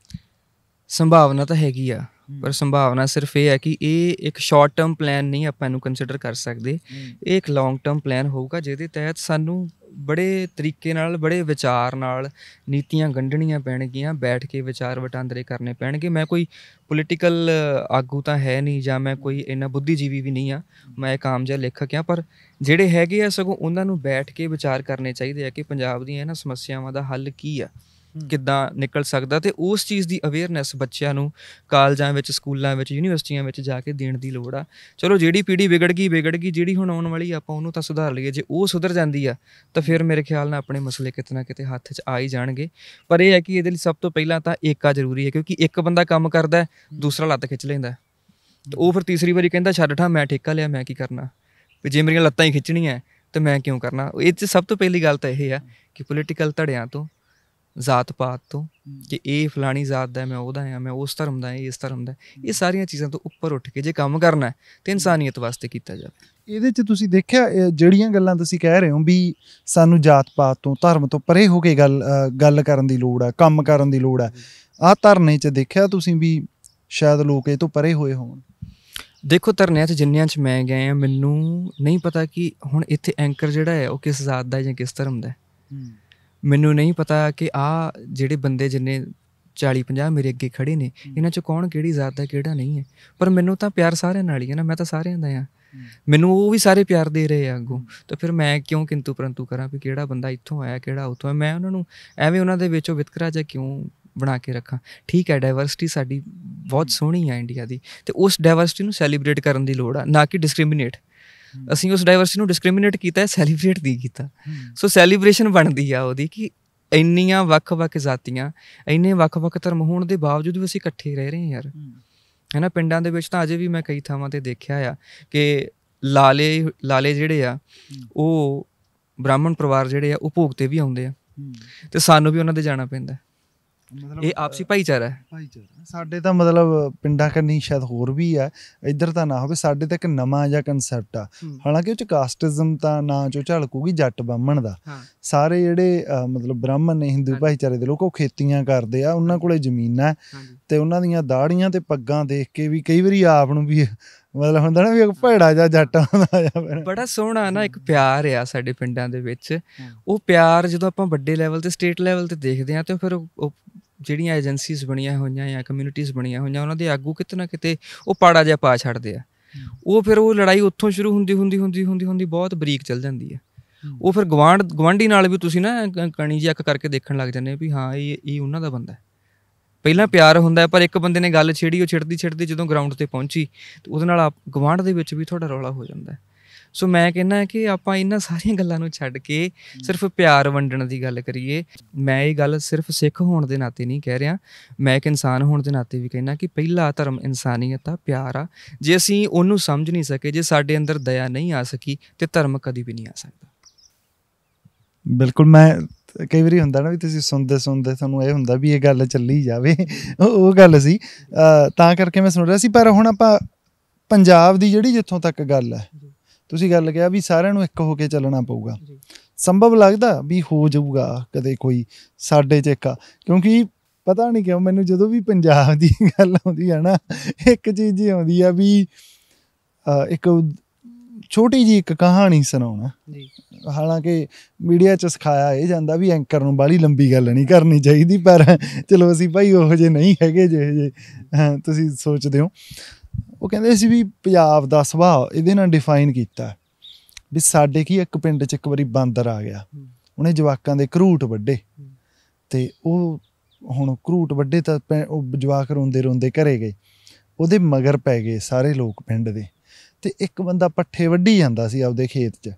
Speaker 1: ਸੰਭਾਵਨਾ ਤਾਂ ਹੈਗੀ ਆ, ਪਰ ਸੰਭਾਵਨਾ ਸਿਰਫ ਇਹ ਹੈ ਕਿ ਇਹ ਇੱਕ ਸ਼ਾਰਟ ਟਰਮ ਪਲਾਨ ਨਹੀਂ ਆਪਾਂ ਇਹਨੂੰ ਕੰਸੀਡਰ ਕਰ ਸਕਦੇ। ਇਹ ਇੱਕ ਲੌਂਗ ਟਰਮ ਪਲਾਨ ਹੋਊਗਾ ਜਿਹਦੇ ਤਹਿਤ ਸਾਨੂੰ ਬੜੇ ਤਰੀਕੇ ਨਾਲ, ਬੜੇ ਵਿਚਾਰ ਨਾਲ ਨੀਤੀਆਂ ਗੰਢਣੀਆਂ ਪੈਣਗੀਆਂ, ਬੈਠ ਕੇ ਵਿਚਾਰ ਵਟਾਂਦਰੇ ਕਰਨੇ ਪੈਣਗੇ। ਮੈਂ ਕੋਈ ਪੋਲੀਟੀਕਲ ਆਗੂ ਤਾਂ ਹੈ ਨਹੀਂ, ਜਾਂ ਮੈਂ ਕੋਈ ਇੰਨਾ ਬੁੱਧੀਜੀਵੀ ਵੀ ਨਹੀਂ ਆ, ਮੈਂ ਇੱਕ ਆਮ ਜਿਹਾ ਲੇਖਕ ਹਾਂ। ਪਰ ਜਿਹੜੇ ਹੈਗੇ ਆ ਸਗੋਂ ਉਹਨਾਂ ਨੂੰ ਬੈਠ ਕੇ ਵਿਚਾਰ ਕਰਨੇ ਚਾਹੀਦੇ ਆ ਕਿ ਪੰਜਾਬ ਦੀਆਂ ਇਹਨਾਂ ਸਮੱਸਿਆਵਾਂ ਦਾ ਹੱਲ ਕੀ ਆ, ਕਿੱਦਾਂ ਨਿਕਲ ਸਕਦਾ, ਅਤੇ ਉਸ ਚੀਜ਼ ਦੀ ਅਵੇਅਰਨੈਸ ਬੱਚਿਆਂ ਨੂੰ ਕਾਲਜਾਂ ਵਿੱਚ, ਸਕੂਲਾਂ ਵਿੱਚ, ਯੂਨੀਵਰਸਿਟੀਆਂ ਵਿੱਚ ਜਾ ਕੇ ਦੇਣ ਦੀ ਲੋੜ ਆ। ਚਲੋ ਜਿਹੜੀ ਪੀੜ੍ਹੀ ਵਿਗੜ ਗਈ, ਜਿਹੜੀ ਹੁਣ ਆਉਣ ਵਾਲੀ ਆਪਾਂ ਉਹਨੂੰ ਤਾਂ ਸੁਧਾਰ ਲਈਏ। ਜੇ ਉਹ ਸੁਧਰ ਜਾਂਦੀ ਆ ਤਾਂ ਫਿਰ ਮੇਰੇ ਖਿਆਲ ਨਾਲ ਆਪਣੇ ਮਸਲੇ ਕਿਤੇ ਨਾ ਕਿਤੇ ਹੱਥ 'ਚ ਆ ਹੀ ਜਾਣਗੇ। ਪਰ ਇਹ ਹੈ ਕਿ ਇਹਦੇ ਲਈ ਸਭ ਤੋਂ ਪਹਿਲਾਂ ਤਾਂ ਏਕਾ ਜ਼ਰੂਰੀ ਹੈ, ਕਿਉਂਕਿ ਇੱਕ ਬੰਦਾ ਕੰਮ ਕਰਦਾ, ਦੂਸਰਾ ਲੱਤ ਖਿੱਚ ਲੈਂਦਾ, ਅਤੇ ਉਹ ਫਿਰ ਤੀਸਰੀ ਵਾਰੀ ਕਹਿੰਦਾ ਛੱਡ ਠਾ, ਮੈਂ ਠੇਕਾ ਲਿਆ, ਮੈਂ ਕੀ ਕਰਨਾ, ਵੀ ਜੇ ਮੇਰੀਆਂ ਲੱਤਾਂ ਹੀ ਖਿੱਚਣੀਆਂ ਤਾਂ ਮੈਂ ਕਿਉਂ ਕਰਨਾ। ਇਹ 'ਚ ਸਭ ਤੋਂ ਪਹਿਲੀ ਗੱਲ ਤਾਂ ਇਹ ਆ ਕਿ ਪੋਲੀਟੀਕਲ ਧੜਿਆਂ ਤੋਂ, ਜ਼ਾਤ ਪਾਤ ਤੋਂ, ਕਿ ਇਹ ਫਲਾਣੀ ਜ਼ਾਤ ਦਾ, ਮੈਂ ਉਹਦਾ ਹਾਂ, ਮੈਂ ਉਸ ਧਰਮ ਦਾ, ਇਸ ਧਰਮ ਦਾ, ਇਹ ਸਾਰੀਆਂ ਚੀਜ਼ਾਂ ਤੋਂ ਉੱਪਰ ਉੱਠ ਕੇ ਜੇ ਕੰਮ ਕਰਨਾ ਤਾਂ ਇਨਸਾਨੀਅਤ ਵਾਸਤੇ ਕੀਤਾ ਜਾਵੇ।
Speaker 2: ਇਹਦੇ 'ਚ ਤੁਸੀਂ ਦੇਖਿਆ ਜਿਹੜੀਆਂ ਗੱਲਾਂ ਤੁਸੀਂ ਕਹਿ ਰਹੇ ਹੋ ਵੀ ਸਾਨੂੰ ਜਾਤ ਪਾਤ ਤੋਂ, ਧਰਮ ਤੋਂ ਪਰੇ ਹੋ ਕੇ ਗੱਲ ਕਰਨ ਦੀ ਲੋੜ ਹੈ, ਕੰਮ ਕਰਨ ਦੀ ਲੋੜ ਹੈ, ਆਹ ਧਰਨੇ 'ਚ ਦੇਖਿਆ ਤੁਸੀਂ ਵੀ ਸ਼ਾਇਦ ਲੋਕ ਇਹ ਤੋਂ ਪਰੇ ਹੋਏ ਹੋਣ?
Speaker 1: ਦੇਖੋ, ਧਰਨਿਆਂ 'ਚ ਜਿੰਨਿਆਂ 'ਚ ਮੈਂ ਗਏ ਹਾਂ, ਮੈਨੂੰ ਨਹੀਂ ਪਤਾ ਕਿ ਹੁਣ ਇੱਥੇ ਐਂਕਰ ਜਿਹੜਾ ਹੈ ਉਹ ਕਿਸ ਜ਼ਾਤ ਦਾ ਜਾਂ ਕਿਸ ਧਰਮ ਦਾ। ਮੈਨੂੰ ਨਹੀਂ ਪਤਾ ਕਿ ਆਹ ਜਿਹੜੇ ਬੰਦੇ ਜਿੰਨੇ 40-50 ਮੇਰੇ ਅੱਗੇ ਖੜੇ ਨੇ, ਇਹਨਾਂ 'ਚ ਕੌਣ ਕਿਹੜੀ ਜ਼ਾਤ ਦਾ, ਕਿਹੜਾ ਨਹੀਂ ਹੈ। ਪਰ ਮੈਨੂੰ ਤਾਂ ਪਿਆਰ ਸਾਰਿਆਂ ਨਾਲ ਹੀ ਹੈ ਨਾ, ਮੈਂ ਤਾਂ ਸਾਰਿਆਂ ਦਾ ਹਾਂ, ਮੈਨੂੰ ਉਹ ਵੀ ਸਾਰੇ ਪਿਆਰ ਦੇ ਰਹੇ ਆ ਅੱਗੋਂ। ਤਾਂ ਫਿਰ ਮੈਂ ਕਿਉਂ ਕਿੰਤੂ ਪਰੰਤੂ ਕਰਾਂ ਵੀ ਕਿਹੜਾ ਬੰਦਾ ਇੱਥੋਂ ਆਇਆ, ਕਿਹੜਾ ਉੱਥੋਂ ਆਇਆ। ਮੈਂ ਉਹਨਾਂ ਨੂੰ ਐਵੇਂ ਉਹਨਾਂ ਦੇ ਵਿੱਚੋਂ ਵਿਤਕਰਾ ਜਿਹਾ ਕਿਉਂ ਬਣਾ ਕੇ ਰੱਖਾਂ। ਠੀਕ ਹੈ, ਡਾਇਵਰਸਿਟੀ ਸਾਡੀ ਬਹੁਤ ਸੋਹਣੀ ਆ ਇੰਡੀਆ ਦੀ, ਅਤੇ ਉਸ ਡਾਇਵਰਸਿਟੀ ਨੂੰ ਸੈਲੀਬ੍ਰੇਟ ਕਰਨ ਦੀ ਲੋੜ ਆ, ਨਾ ਕਿ ਡਿਸਕ੍ਰਿਮੀਨੇਟ। ਅਸੀਂ ਉਸ ਡਾਇਵਰਸਿਟੀ ਨੂੰ ਡਿਸਕ੍ਰਿਮੀਨੇਟ ਕੀਤਾ, ਸੈਲੀਬ੍ਰੇਟ ਨਹੀਂ ਕੀਤਾ। ਸੋ ਸੈਲੀਬ੍ਰੇਸ਼ਨ ਬਣਦੀ ਆ ਉਹਦੀ ਕਿ ਇੰਨੀਆਂ ਵੱਖ-ਵੱਖ ਜ਼ਾਤੀਆਂ, ਇੰਨੇ ਵੱਖ-ਵੱਖ ਧਰਮ ਹੋਣ ਦੇ ਬਾਵਜੂਦ ਵੀ ਅਸੀਂ ਇਕੱਠੇ ਰਹਿ ਰਹੇ ਹਾਂ ਯਾਰ, ਹੈ ਨਾ। ਪਿੰਡਾਂ ਦੇ ਵਿੱਚ ਤਾਂ ਅਜੇ ਵੀ ਮੈਂ ਕਈ ਥਾਵਾਂ 'ਤੇ ਦੇਖਿਆ ਆ ਕਿ ਲਾਲੇ ਜਿਹੜੇ ਆ ਉਹ ਬ੍ਰਾਹਮਣ ਪਰਿਵਾਰ ਜਿਹੜੇ ਆ ਉਹ ਭੋਗ 'ਤੇ ਵੀ ਆਉਂਦੇ ਆ, ਅਤੇ ਸਾਨੂੰ ਵੀ ਉਹਨਾਂ ਦੇ ਜਾਣਾ ਪੈਂਦਾ। ਇਹ ਆਪਸੀ ਭਾਈਚਾਰਾ ਹੈ।
Speaker 2: ਸਾਡੇ ਤਾਂ ਮਤਲਬ ਪਿੰਡਾਂ ਕੰਨੀ ਸ਼ਾਇਦ ਹੋਰ ਵੀ ਆ, ਇੱਧਰ ਤਾਂ ਨਾ ਹੋਵੇ। ਸਾਡੇ ਤਾਂ ਇੱਕ ਨਵਾਂ ਜਿਹਾ ਕੰਸੈਪਟ ਆ, ਹਾਲਾਂਕਿ ਉਹ 'ਚ ਕਾਸਟਿਜ਼ਮ ਤਾਂ ਨਾ 'ਚੋਂ ਝਲਕੂਗੀ ਜੱਟ ਬਾਹਮਣ ਦਾ। ਸਾਰੇ ਜਿਹੜੇ ਮਤਲਬ ਬ੍ਰਾਹਮਣ ਨੇ, ਹਿੰਦੂ ਭਾਈਚਾਰੇ ਦੇ ਲੋਕ, ਉਹ ਖੇਤੀਆਂ ਕਰਦੇ ਆ, ਉਹਨਾਂ ਕੋਲੇ ਜ਼ਮੀਨਾਂ, ਅਤੇ ਉਹਨਾਂ ਦੀਆਂ ਦਾੜੀਆਂ ਤੇ ਪੱਗਾਂ ਦੇਖ ਕੇ ਵੀ ਕਈ ਵਾਰੀ ਆਪ ਨੂੰ ਵੀ ਮਤਲਬ ਹੁੰਦਾ ਨਾ ਵੀ ਇੱਕ ਭੈੜਾ ਜਿਹਾ ਜੱਟ ਆਉਂਦਾ। ਬੜਾ
Speaker 1: ਸੋਹਣਾ ਨਾ ਇੱਕ ਪਿਆਰ ਆ ਸਾਡੇ ਪਿੰਡਾਂ ਦੇ ਵਿੱਚ। ਉਹ ਪਿਆਰ ਜਦੋਂ ਆਪਾਂ ਵੱਡੇ ਲੈਵਲ 'ਤੇ, ਸਟੇਟ ਲੈਵਲ 'ਤੇ ਦੇਖਦੇ ਹਾਂ, ਤਾਂ ਫਿਰ ਉਹ ਜਿਹੜੀਆਂ ਏਜੰਸੀਜ਼ ਬਣੀਆਂ ਹੋਈਆਂ ਜਾਂ ਕਮਿਊਨਿਟੀਜ਼ ਬਣੀਆਂ ਹੋਈਆਂ, ਉਹਨਾਂ ਦੇ ਆਗੂ ਕਿਤੇ ਨਾ ਕਿਤੇ ਉਹ ਪਾੜਾ ਜਿਹਾ ਪਾ ਛੱਡਦੇ ਆ। ਉਹ ਫਿਰ ਉਹ ਲੜਾਈ ਉੱਥੋਂ ਸ਼ੁਰੂ ਹੁੰਦੀ ਬਹੁਤ ਬਰੀਕ ਚੱਲ ਜਾਂਦੀ ਹੈ। ਉਹ ਫਿਰ ਗਵਾਂਢੀ ਨਾਲ ਵੀ ਤੁਸੀਂ ਨਾ ਕਣੀ ਜਿਹੀ ਅੱਖ ਕਰਕੇ ਦੇਖਣ ਲੱਗ ਜਾਂਦੇ ਵੀ ਹਾਂ ਇਹ ਉਹਨਾਂ ਦਾ ਬੰਦਾ। ਪਹਿਲਾਂ ਪਿਆਰ ਹੁੰਦਾ, ਪਰ ਇੱਕ ਬੰਦੇ ਨੇ ਗੱਲ ਛੇੜੀ, ਉਹ ਛਿੜਦੀ ਜਦੋਂ ਗਰਾਊਂਡ 'ਤੇ ਪਹੁੰਚੀ ਤਾਂ ਉਹਦੇ ਨਾਲ ਗਵਾਂਢ ਦੇ ਵਿੱਚ ਵੀ ਥੋੜ੍ਹਾ ਰੌਲਾ ਹੋ ਜਾਂਦਾ। ਸੋ ਮੈਂ ਕਹਿੰਦਾ ਕਿ ਆਪਾਂ ਇਹਨਾਂ ਸਾਰੀਆਂ ਗੱਲਾਂ ਨੂੰ ਛੱਡ ਕੇ ਸਿਰਫ ਪਿਆਰ ਵੰਡਣ ਦੀ ਗੱਲ ਕਰੀਏ। ਮੈਂ ਇਹ ਗੱਲ ਸਿਰਫ ਸਿੱਖ ਹੋਣ ਦੇ ਨਾਤੇ ਨਹੀਂ ਕਹਿ ਰਿਹਾ, ਮੈਂ ਇੱਕ ਇਨਸਾਨ ਹੋਣ ਦੇ ਨਾਤੇ ਵੀ ਕਹਿੰਦਾ ਕਿ ਪਹਿਲਾ ਧਰਮ ਇਨਸਾਨੀਅਤ ਆ, ਪਿਆਰ ਆ। ਜੇ ਅਸੀਂ ਉਹਨੂੰ ਸਮਝ ਨਹੀਂ ਸਕੇ, ਜੇ ਸਾਡੇ ਅੰਦਰ ਦਇਆ ਨਹੀਂ ਆ ਸਕੀ, ਤਾਂ ਧਰਮ ਕਦੀ ਵੀ ਨਹੀਂ ਆ ਸਕਦਾ।
Speaker 2: ਬਿਲਕੁਲ। ਮੈਂ ਕਈ ਵਾਰੀ ਹੁੰਦਾ ਨਾ ਵੀ ਤੁਸੀਂ ਸੁਣਦੇ ਤੁਹਾਨੂੰ ਇਹ ਹੁੰਦਾ ਵੀ ਇਹ ਗੱਲ ਚੱਲੀ ਜਾਵੇ, ਉਹ ਗੱਲ ਸੀ, ਤਾਂ ਕਰਕੇ ਮੈਂ ਸੁਣ ਰਿਹਾ ਸੀ। ਪਰ ਹੁਣ ਆਪਾਂ ਪੰਜਾਬ ਦੀ ਜਿਹੜੀ ਜਿੱਥੋਂ ਤੱਕ ਗੱਲ ਹੈ, ਤੁਸੀਂ ਗੱਲ ਕਿਹਾ ਵੀ ਸਾਰਿਆਂ ਨੂੰ ਇੱਕ ਹੋ ਕੇ ਚੱਲਣਾ ਪਊਗਾ, ਸੰਭਵ ਲੱਗਦਾ ਵੀ ਹੋ ਜਾਊਗਾ ਕਦੇ ਕੋਈ ਸਾਡੇ 'ਚ ਇੱਕ? ਕਿਉਂਕਿ ਪਤਾ ਨਹੀਂ ਕਿਉਂ ਮੈਨੂੰ ਜਦੋਂ ਵੀ ਪੰਜਾਬ ਦੀ ਗੱਲ ਆਉਂਦੀ ਹੈ ਨਾ, ਇੱਕ ਚੀਜ਼ ਹੀ ਆਉਂਦੀ ਆ ਵੀ ਇੱਕ ਛੋਟੀ ਜਿਹੀ ਇੱਕ ਕਹਾਣੀ ਸੁਣਾਉਣਾ। ਹਾਲਾਂਕਿ ਮੀਡੀਆ 'ਚ ਸਿਖਾਇਆ ਇਹ ਜਾਂਦਾ ਵੀ ਐਂਕਰ ਨੂੰ ਬਾਹਲੀ ਲੰਬੀ ਗੱਲ ਨਹੀਂ ਕਰਨੀ ਚਾਹੀਦੀ, ਪਰ ਚਲੋ ਅਸੀਂ ਭਾਈ ਉਹੋ ਜਿਹੇ ਨਹੀਂ ਹੈਗੇ ਜਿਹੇ ਤੁਸੀਂ ਸੋਚਦੇ ਹੋ। ਉਹ ਕਹਿੰਦੇ ਸੀ ਵੀ ਪੰਜਾਬ ਦਾ ਸੁਭਾਅ ਇਹਦੇ ਨਾਲ ਡਿਫਾਈਨ ਕੀਤਾ ਵੀ ਸਾਡੇ ਕੀ ਇੱਕ ਪਿੰਡ 'ਚ ਇੱਕ ਵਾਰੀ ਬਾਂਦਰ ਆ ਗਿਆ, ਉਹਨੇ ਜਵਾਕਾਂ ਦੇ ਘਰੂਟ ਵੱਢੇ, ਅਤੇ ਉਹ ਹੁਣ ਘਰੂਟ ਵੱਢੇ ਤਾਂ ਉਹ ਜਵਾਕ ਰੋਂਦੇ ਘਰੇ ਗਏ, ਉਹਦੇ ਮਗਰ ਪੈ ਗਏ ਸਾਰੇ ਲੋਕ ਪਿੰਡ ਦੇ। ਅਤੇ ਇੱਕ ਬੰਦਾ ਪੱਠੇ ਵੱਢੀ ਜਾਂਦਾ ਸੀ ਆਪਦੇ ਖੇਤ 'ਚ,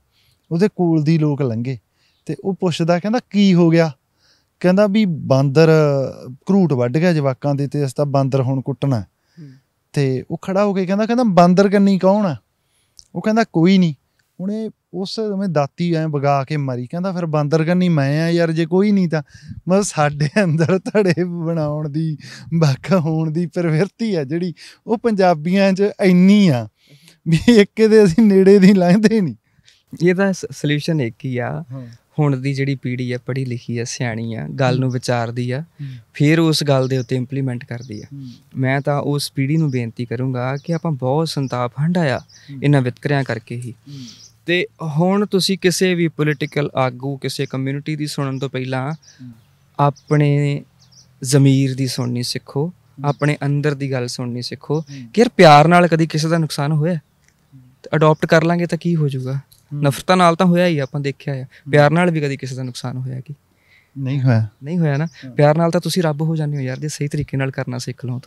Speaker 2: ਉਹਦੇ ਕੋਲ ਦੀ ਲੋਕ ਲੰਘੇ, ਅਤੇ ਉਹ ਪੁੱਛਦਾ, ਕਹਿੰਦਾ ਕੀ ਹੋ ਗਿਆ? ਕਹਿੰਦਾ ਵੀ ਬਾਂਦਰ ਘਰੂਟ ਵੱਢ ਗਿਆ ਜਵਾਕਾਂ ਦੇ, ਅਤੇ ਅਸੀਂ ਤਾਂ ਬਾਂਦਰ ਹੁਣ ਕੁੱਟਣਾ। ਅਤੇ ਉਹ ਖੜਾ ਹੋ ਕੇ ਕਹਿੰਦਾ ਬਾਂਦਰ ਕੰਨੀ ਕੌਣ ਆ? ਉਹ ਕਹਿੰਦਾ ਕੋਈ ਨਹੀਂ। ਉਹਨੇ ਉਸ ਸਮੇਂ ਦਾਤੀ ਐਂ ਵਗਾ ਕੇ ਮਾਰੀ, ਕਹਿੰਦਾ ਫਿਰ ਬਾਂਦਰ ਕੰਨੀ ਮੈਂ ਆ ਯਾਰ, ਜੇ ਕੋਈ ਨਹੀਂ ਤਾਂ। ਮਤਲਬ ਸਾਡੇ ਅੰਦਰ ਧੜੇ ਬਣਾਉਣ ਦੀ, ਵੱਖ ਹੋਣ ਦੀ ਪ੍ਰਵਿਰਤੀ ਆ ਜਿਹੜੀ ਉਹ ਪੰਜਾਬੀਆਂ 'ਚ ਇੰਨੀ ਆ ਵੀ ਇੱਕ ਦੇ ਅਸੀਂ ਨੇੜੇ ਦੀ ਲੰਘਦੇ ਨਹੀਂ।
Speaker 1: ਇਹਦਾ ਸੋਲੂਸ਼ਨ ਇੱਕ ਹੀ ਆ, ਹੁਣ ਦੀ ਜਿਹੜੀ ਪੀੜ੍ਹੀ ਆ ਪੜ੍ਹੀ ਲਿਖੀ ਆ, ਸਿਆਣੀ ਆ, ਗੱਲ ਨੂੰ ਵਿਚਾਰਦੀ ਆ, ਫਿਰ ਉਸ ਗੱਲ ਦੇ ਉੱਤੇ ਇੰਪਲੀਮੈਂਟ ਕਰਦੀ ਆ। ਮੈਂ ਤਾਂ ਉਸ ਪੀੜ੍ਹੀ ਨੂੰ ਬੇਨਤੀ ਕਰੂੰਗਾ ਕਿ ਆਪਾਂ ਬਹੁਤ ਸੰਤਾਪ ਹੰਢਾਇਆ ਇਹਨਾਂ ਵਿਤਕਰਿਆਂ ਕਰਕੇ ਹੀ, ਅਤੇ ਹੁਣ ਤੁਸੀਂ ਕਿਸੇ ਵੀ ਪੋਲੀਟੀਕਲ ਆਗੂ, ਕਿਸੇ ਕਮਿਊਨਿਟੀ ਦੀ ਸੁਣਨ ਤੋਂ ਪਹਿਲਾਂ ਆਪਣੇ ਜ਼ਮੀਰ ਦੀ ਸੁਣਨੀ ਸਿੱਖੋ, ਆਪਣੇ ਅੰਦਰ ਦੀ ਗੱਲ ਸੁਣਨੀ ਸਿੱਖੋ ਕਿ ਯਾਰ ਪਿਆਰ ਨਾਲ ਕਦੀ ਕਿਸੇ ਦਾ ਨੁਕਸਾਨ ਹੋਇਆ? ਅਡੋਪਟ ਕਰ ਲਾਂਗੇ ਤਾਂ ਕੀ ਹੋ ਜਾਊਗਾ? ਨਫ਼ਰਤਾਂ ਨਾਲ ਤਾਂ ਹੋਇਆ ਹੀ, ਆਪਾਂ ਦੇਖਿਆ ਆ। ਪਿਆਰ ਨਾਲ ਵੀ ਕਦੀ ਕਿਸੇ ਦਾ ਨੁਕਸਾਨ ਹੋਇਆ ਕਿ
Speaker 2: ਨਹੀਂ ਹੋਇਆ?
Speaker 1: ਨਹੀਂ ਹੋਇਆ ਨਾ। ਪਿਆਰ ਨਾਲ ਤਾਂ ਤੁਸੀਂ ਰੱਬ ਹੋ ਜਾਂਦੇ ਹੋ ਯਾਰ, ਜੇ ਸਹੀ ਤਰੀਕੇ ਨਾਲ ਕਰਨਾ ਸਿੱਖ ਲਓ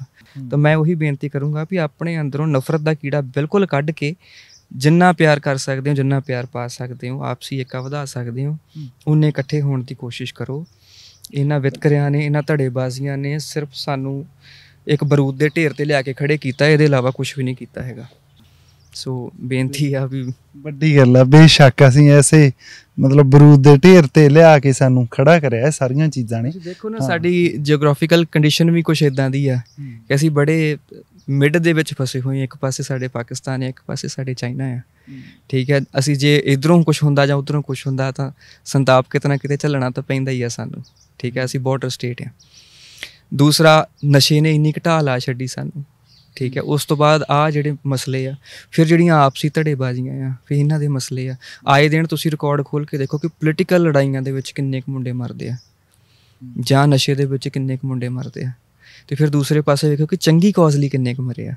Speaker 1: ਤਾਂ ਮੈਂ ਉਹੀ ਬੇਨਤੀ ਕਰੂੰਗਾ ਵੀ ਆਪਣੇ ਅੰਦਰੋਂ ਨਫ਼ਰਤ ਦਾ ਕੀੜਾ ਬਿਲਕੁਲ ਕੱਢ ਕੇ ਜਿੰਨਾ ਪਿਆਰ ਕਰ ਸਕਦੇ ਹੋ, ਜਿੰਨਾ ਪਿਆਰ ਪਾ ਸਕਦੇ ਹੋ, ਆਪਸੀ ਏਕਾ ਵਧਾ ਸਕਦੇ ਹੋ, ਉਨੇ ਇਕੱਠੇ ਹੋਣ ਦੀ ਕੋਸ਼ਿਸ਼ ਕਰੋ। ਇਹਨਾਂ ਵਿਤਕਰਿਆਂ ਨੇ, ਇਹਨਾਂ ਧੜੇਬਾਜ਼ੀਆਂ ਨੇ ਸਿਰਫ ਸਾਨੂੰ ਇੱਕ ਬਰੂਦ ਦੇ ਢੇਰ 'ਤੇ ਲਿਆ ਕੇ ਖੜੇ ਕੀਤਾ, ਇਹਦੇ ਇਲਾਵਾ ਕੁਛ ਵੀ ਨਹੀਂ ਕੀਤਾ ਹੈਗਾ। ਸੋ ਬੇਨਤੀ ਆ ਵੀ
Speaker 2: ਵੱਡੀ ਗੱਲ ਆ, ਬੇਸ਼ੱਕ ਅਸੀਂ ਐਸੇ ਮਤਲਬ ਬਰੂਦ ਦੇ ਢੇਰ 'ਤੇ ਲਿਆ ਕੇ ਸਾਨੂੰ ਖੜਾ ਕਰਿਆ ਸਾਰੀਆਂ ਚੀਜ਼ਾਂ ਨੇ।
Speaker 1: ਦੇਖੋ ਨਾ, ਸਾਡੀ ਜਿਓਗ੍ਰਾਫੀਕਲ ਕੰਡੀਸ਼ਨ ਵੀ ਕੁਛ ਇੱਦਾਂ ਦੀ ਆ ਕਿ ਅਸੀਂ ਬੜੇ ਮਿਡ ਦੇ ਵਿੱਚ ਫਸੇ ਹੋਏ ਹਾਂ। ਇੱਕ ਪਾਸੇ ਸਾਡੇ ਪਾਕਿਸਤਾਨ ਹੈ, ਇੱਕ ਪਾਸੇ ਸਾਡੇ ਚਾਈਨਾ ਆ, ਠੀਕ ਹੈ। ਅਸੀਂ ਜੇ ਇੱਧਰੋਂ ਕੁਛ ਹੁੰਦਾ ਜਾਂ ਉੱਧਰੋਂ ਕੁਛ ਹੁੰਦਾ ਤਾਂ ਸੰਤਾਪ ਕਿਤੇ ਨਾ ਕਿਤੇ ਝੱਲਣਾ ਤਾਂ ਪੈਂਦਾ ਹੀ ਆ ਸਾਨੂੰ, ਠੀਕ ਹੈ। ਅਸੀਂ ਬਾਰਡਰ ਸਟੇਟ ਆ। ਦੂਸਰਾ, ਨਸ਼ੇ ਨੇ ਇੰਨੀ ਘਟਾ ਲਾ ਛੱਡੀ ਸਾਨੂੰ, ਠੀਕ ਹੈ। ਉਸ ਤੋਂ ਬਾਅਦ ਆਹ ਜਿਹੜੇ ਮਸਲੇ ਆ, ਫਿਰ ਜਿਹੜੀਆਂ ਆਪਸੀ ਧੜੇਬਾਜ਼ੀਆਂ ਆ, ਫਿਰ ਇਹਨਾਂ ਦੇ ਮਸਲੇ ਆ। ਆਏ ਦਿਨ ਤੁਸੀਂ ਰਿਕਾਰਡ ਖੋਲ੍ਹ ਕੇ ਦੇਖੋ ਕਿ ਪੋਲੀਟੀਕਲ ਲੜਾਈਆਂ ਦੇ ਵਿੱਚ ਕਿੰਨੇ ਕੁ ਮੁੰਡੇ ਮਰਦੇ ਆ, ਜਾਂ ਨਸ਼ੇ ਦੇ ਵਿੱਚ ਕਿੰਨੇ ਕੁ ਮੁੰਡੇ ਮਰਦੇ ਆ, ਅਤੇ ਫਿਰ ਦੂਸਰੇ ਪਾਸੇ ਵੇਖੋ ਕਿ ਚੰਗੀ ਕੌਜ਼ ਲਈ ਕਿੰਨੇ ਕੁ ਮਰੇ ਆ,